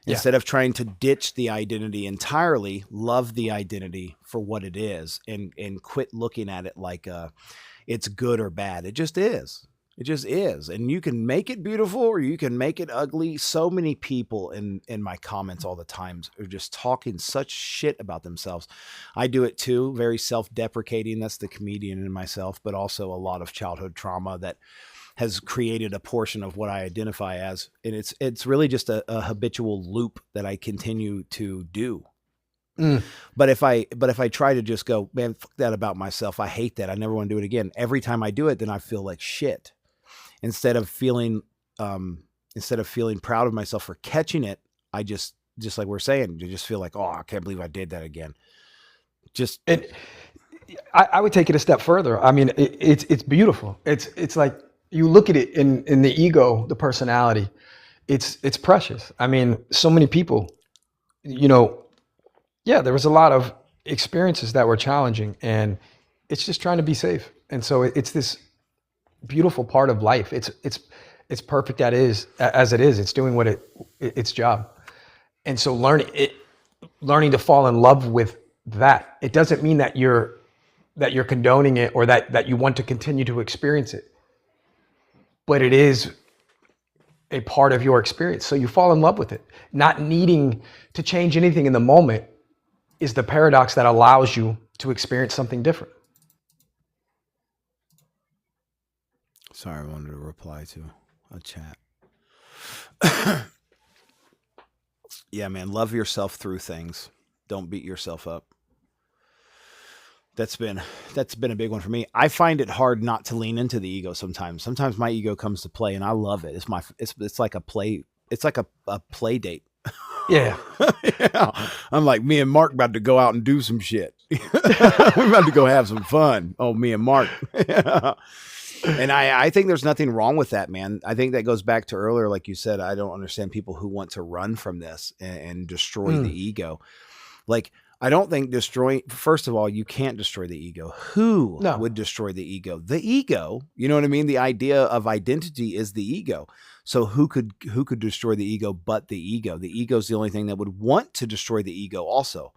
Instead of trying to ditch the identity entirely, love the identity for what it is, and quit looking at it like it's good or bad. It just is. It just is. And you can make it beautiful or you can make it ugly. So many people in my comments all the time are just talking such shit about themselves. I do it too. Very self-deprecating. That's the comedian in myself, but also a lot of childhood trauma that has created a portion of what I identify as. And it's really just a habitual loop that I continue to do. Mm. But if I try to just go, man, fuck that about myself, I hate that, I never want to do it again. Every time I do it, then I feel like shit. Instead of feeling proud of myself for catching it, I just like we're saying, you just feel like, oh, I can't believe I did that again. And I would take it a step further. I mean, it's beautiful. It's like you look at it in the ego, the personality. It's precious. I mean, so many people, yeah, there was a lot of experiences that were challenging, and it's just trying to be safe. And so it's this beautiful part of life. It's perfect as it is. It's doing what its job. And so learning to fall in love with that. It doesn't mean that you're condoning it or that you want to continue to experience it, but it is a part of your experience. So you fall in love with it. Not needing to change anything in the moment is the paradox that allows you to experience something different. Sorry, I wanted to reply to a chat. Yeah, man, love yourself through things. Don't beat yourself up. That's been a big one for me. I find it hard not to lean into the ego sometimes. Sometimes my ego comes to play and I love it. It's like a play. It's like a play date. Yeah. Yeah. I'm like, me and Mark about to go out and do some shit. We're about to go have some fun. Oh, me and Mark. Yeah. And I think there's nothing wrong with that, man. I think that goes back to earlier, like you said, I don't understand people who want to run from this and destroy the ego. Like, I don't think first of all, you can't destroy the ego. Who would destroy the ego? The ego, you know what I mean? The idea of identity is the ego. So who could destroy the ego but the ego? The ego is the only thing that would want to destroy the ego also.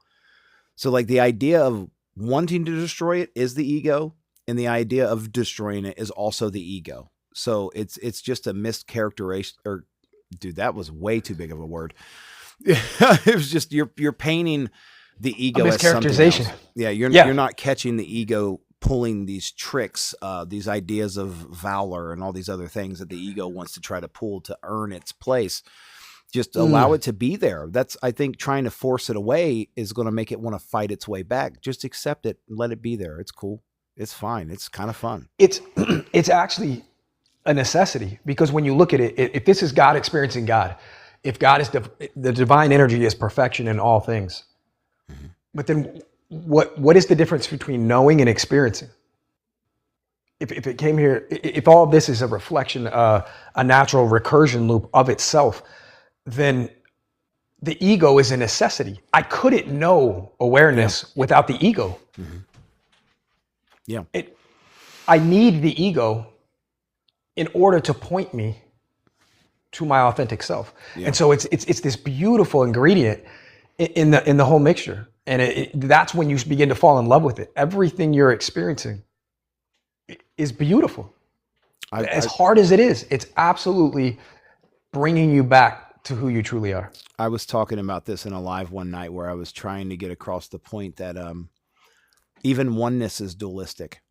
So like the idea of wanting to destroy it is the ego, and the idea of destroying it is also the ego. So it's just a mischaracterization. Or, dude, that was way too big of a word. It was just you're painting the ego as something else. Yeah, you're not catching the ego pulling these tricks, these ideas of valor and all these other things that the ego wants to try to pull to earn its place. Just allow it to be there. That's, I think, trying to force it away is going to make it want to fight its way back. Just accept it and let it be there. It's cool. It's fine. It's kind of fun. It's actually a necessity, because when you look at it, if this is God experiencing God, if God is the divine energy is perfection in all things, but then what is the difference between knowing and experiencing? If it came here, if all of this is a reflection, a natural recursion loop of itself, then the ego is a necessity. I couldn't know awareness without the ego. Mm-hmm. Yeah. I need the ego in order to point me to my authentic self. Yeah. And so it's this beautiful ingredient in the whole mixture. And that's when you begin to fall in love with it. Everything you're experiencing is beautiful. As hard as it is, it's absolutely bringing you back to who you truly are. I was talking about this in a live one night where I was trying to get across the point that even oneness is dualistic.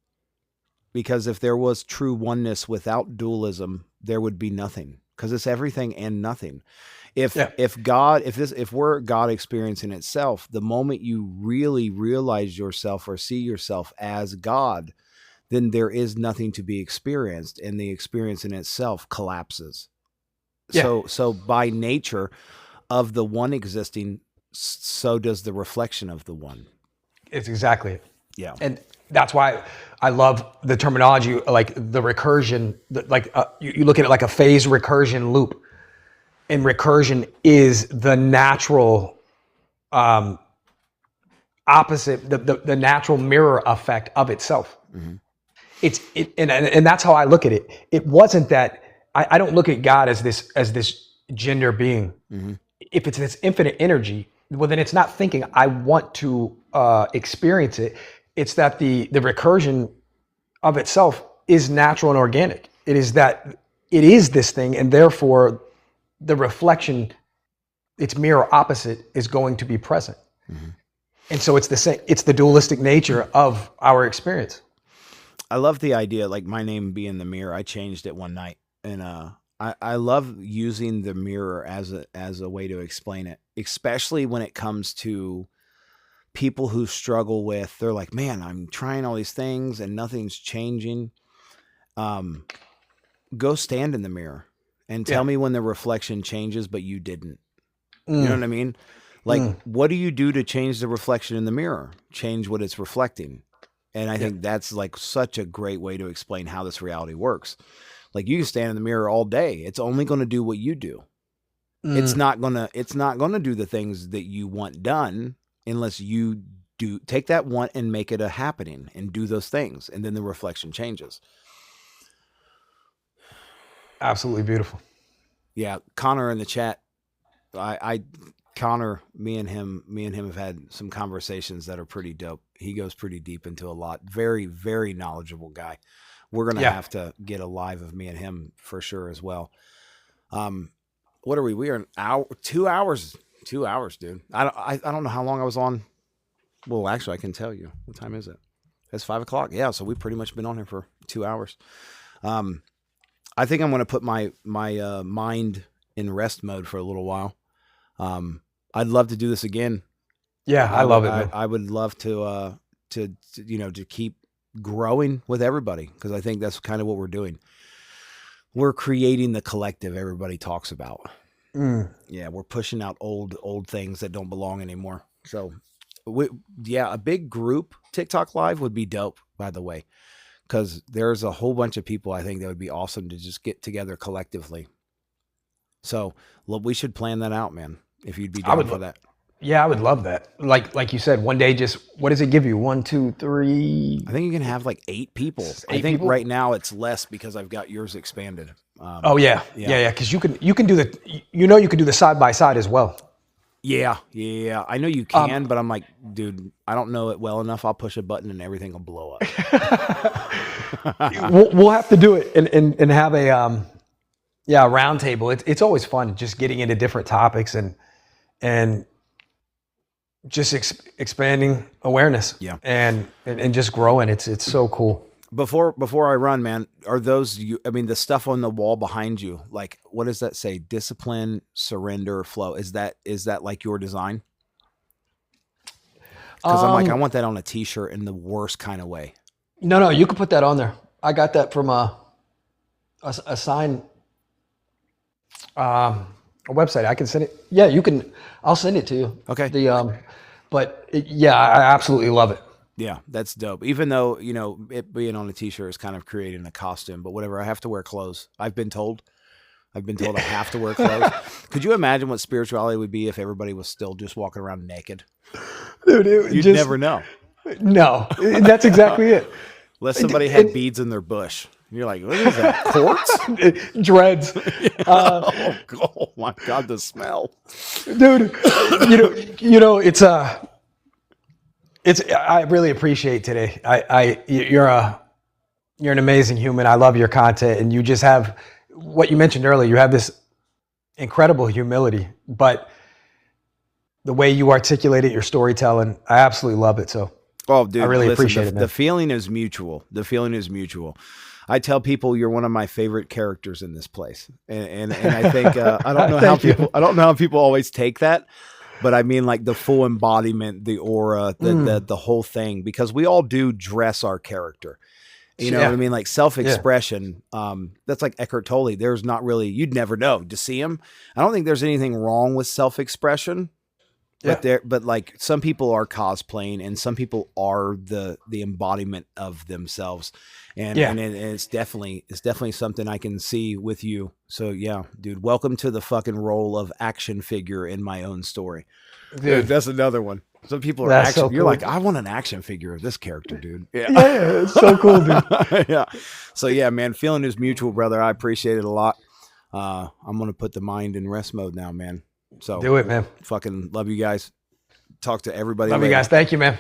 Because if there was true oneness without dualism, there would be nothing. Because it's everything and nothing. If we're God experiencing itself, the moment you really realize yourself or see yourself as God, then there is nothing to be experienced, and the experience in itself collapses. Yeah. So by nature of the one existing, so does the reflection of the one. It's exactly it. Yeah. And that's why I love the terminology, like the recursion, you look at it like a phase recursion loop. And recursion is the natural opposite, the natural mirror effect of itself. Mm-hmm. And that's how I look at it. It wasn't that I don't look at God as this gender being. Mm-hmm. If it's this infinite energy, well, then it's not thinking I want to experience it. It's that the recursion of itself is natural and organic. It is that it is this thing, and therefore the reflection, its mirror opposite, is going to be present. Mm-hmm. And so it's the same. It's the dualistic nature of our experience. I love the idea, like my name being the mirror. I changed it one night, and I love using the mirror as a way to explain it, especially when it comes to people who struggle with. They're like, man, I'm trying all these things and nothing's changing. Um, Go stand in the mirror and tell me when the reflection changes, but you didn't. You know what I mean? Like, what do you do to change the reflection in the mirror? Change what it's reflecting. And I think that's like such a great way to explain how this reality works. Like, you can stand in the mirror all day. It's only going to do what you do. It's not going to do the things that you want done unless you do take that want and make it a happening and do those things. And then the reflection changes. Absolutely beautiful. Yeah. Connor in the chat. Connor, me and him have had some conversations that are pretty dope. He goes pretty deep into a lot. Very, very knowledgeable guy. We're going to have to get a live of me and him for sure as well. What are we? We are an hour, 2 hours, 2 hours, dude. I don't know how long I was on. Well, actually I can tell you. What time is it? It's 5:00. Yeah. So we've pretty much been on here for 2 hours. I think I'm going to put my mind in rest mode for a little while. I'd love to do this again. Yeah, I love it, man. I would love to keep growing with everybody, because I think that's kind of what we're doing. We're creating the collective everybody talks about. Yeah, we're pushing out old things that don't belong anymore. So, a big group TikTok live would be dope, by the way, because there's a whole bunch of people I think that would be awesome to just get together collectively. So, we should plan that out, man. If you'd be down for that. Yeah, I would love that. Like you said, one day, just what does it give you? 1, 2, 3. I think you can have like 8 people. I think people? Right now it's less because I've got yours expanded. Yeah. Because you can do you can do the side by side as well. Yeah. I know you can, but I'm like, dude, I don't know it well enough. I'll push a button and everything will blow up. We'll have to do it and have a round table. It's always fun just getting into different topics and just expanding awareness. Yeah. And just growing. It's so cool. Before I run, man, are those the stuff on the wall behind you, like, what does that say? Discipline, surrender, flow. Is that like your design? Because I'm like, I want that on a t-shirt in the worst kind of way. No, you can put that on there. I got that from a sign, a website. I can send it. Yeah, you can. I'll send it to you. Okay. I absolutely love it. Yeah, that's dope. Even though, it being on a t-shirt is kind of creating a costume, but whatever. I have to wear clothes. I've been told I have to wear clothes. Could you imagine what spirituality would be if everybody was still just walking around naked? Dude, you'd never know. No, that's exactly it. Unless somebody had beads in their bush. You're like, what is that? Quartz? Dreads. Oh my God, the smell. Dude, I really appreciate today. You're an amazing human. I love your content, and you just have what you mentioned earlier. You have this incredible humility, but the way you articulate it, your storytelling, I absolutely love it. So, dude, I really appreciate it, man. The feeling is mutual. I tell people you're one of my favorite characters in this place, and I think I don't know how people always take that. But I mean, like, the full embodiment, the aura, the whole thing, because we all do dress our character. You know what I mean? Like, self-expression. That's like Eckhart Tolle. There's not really, you'd never know to see him. I don't think there's anything wrong with self-expression. But like, some people are cosplaying and some people are the embodiment of themselves. And it's definitely something I can see with you. So yeah, dude, welcome to the fucking role of action figure in my own story. Dude, that's another one. Some people are action. So cool. You're like, I want an action figure of this character, dude. Yeah, it's so cool, dude. Yeah. So yeah, man, feeling is mutual, brother. I appreciate it a lot. I'm gonna put the mind in rest mode now, man. So do it, man. Fucking love you guys. Talk to everybody. Love later. you guys. Thank you, man.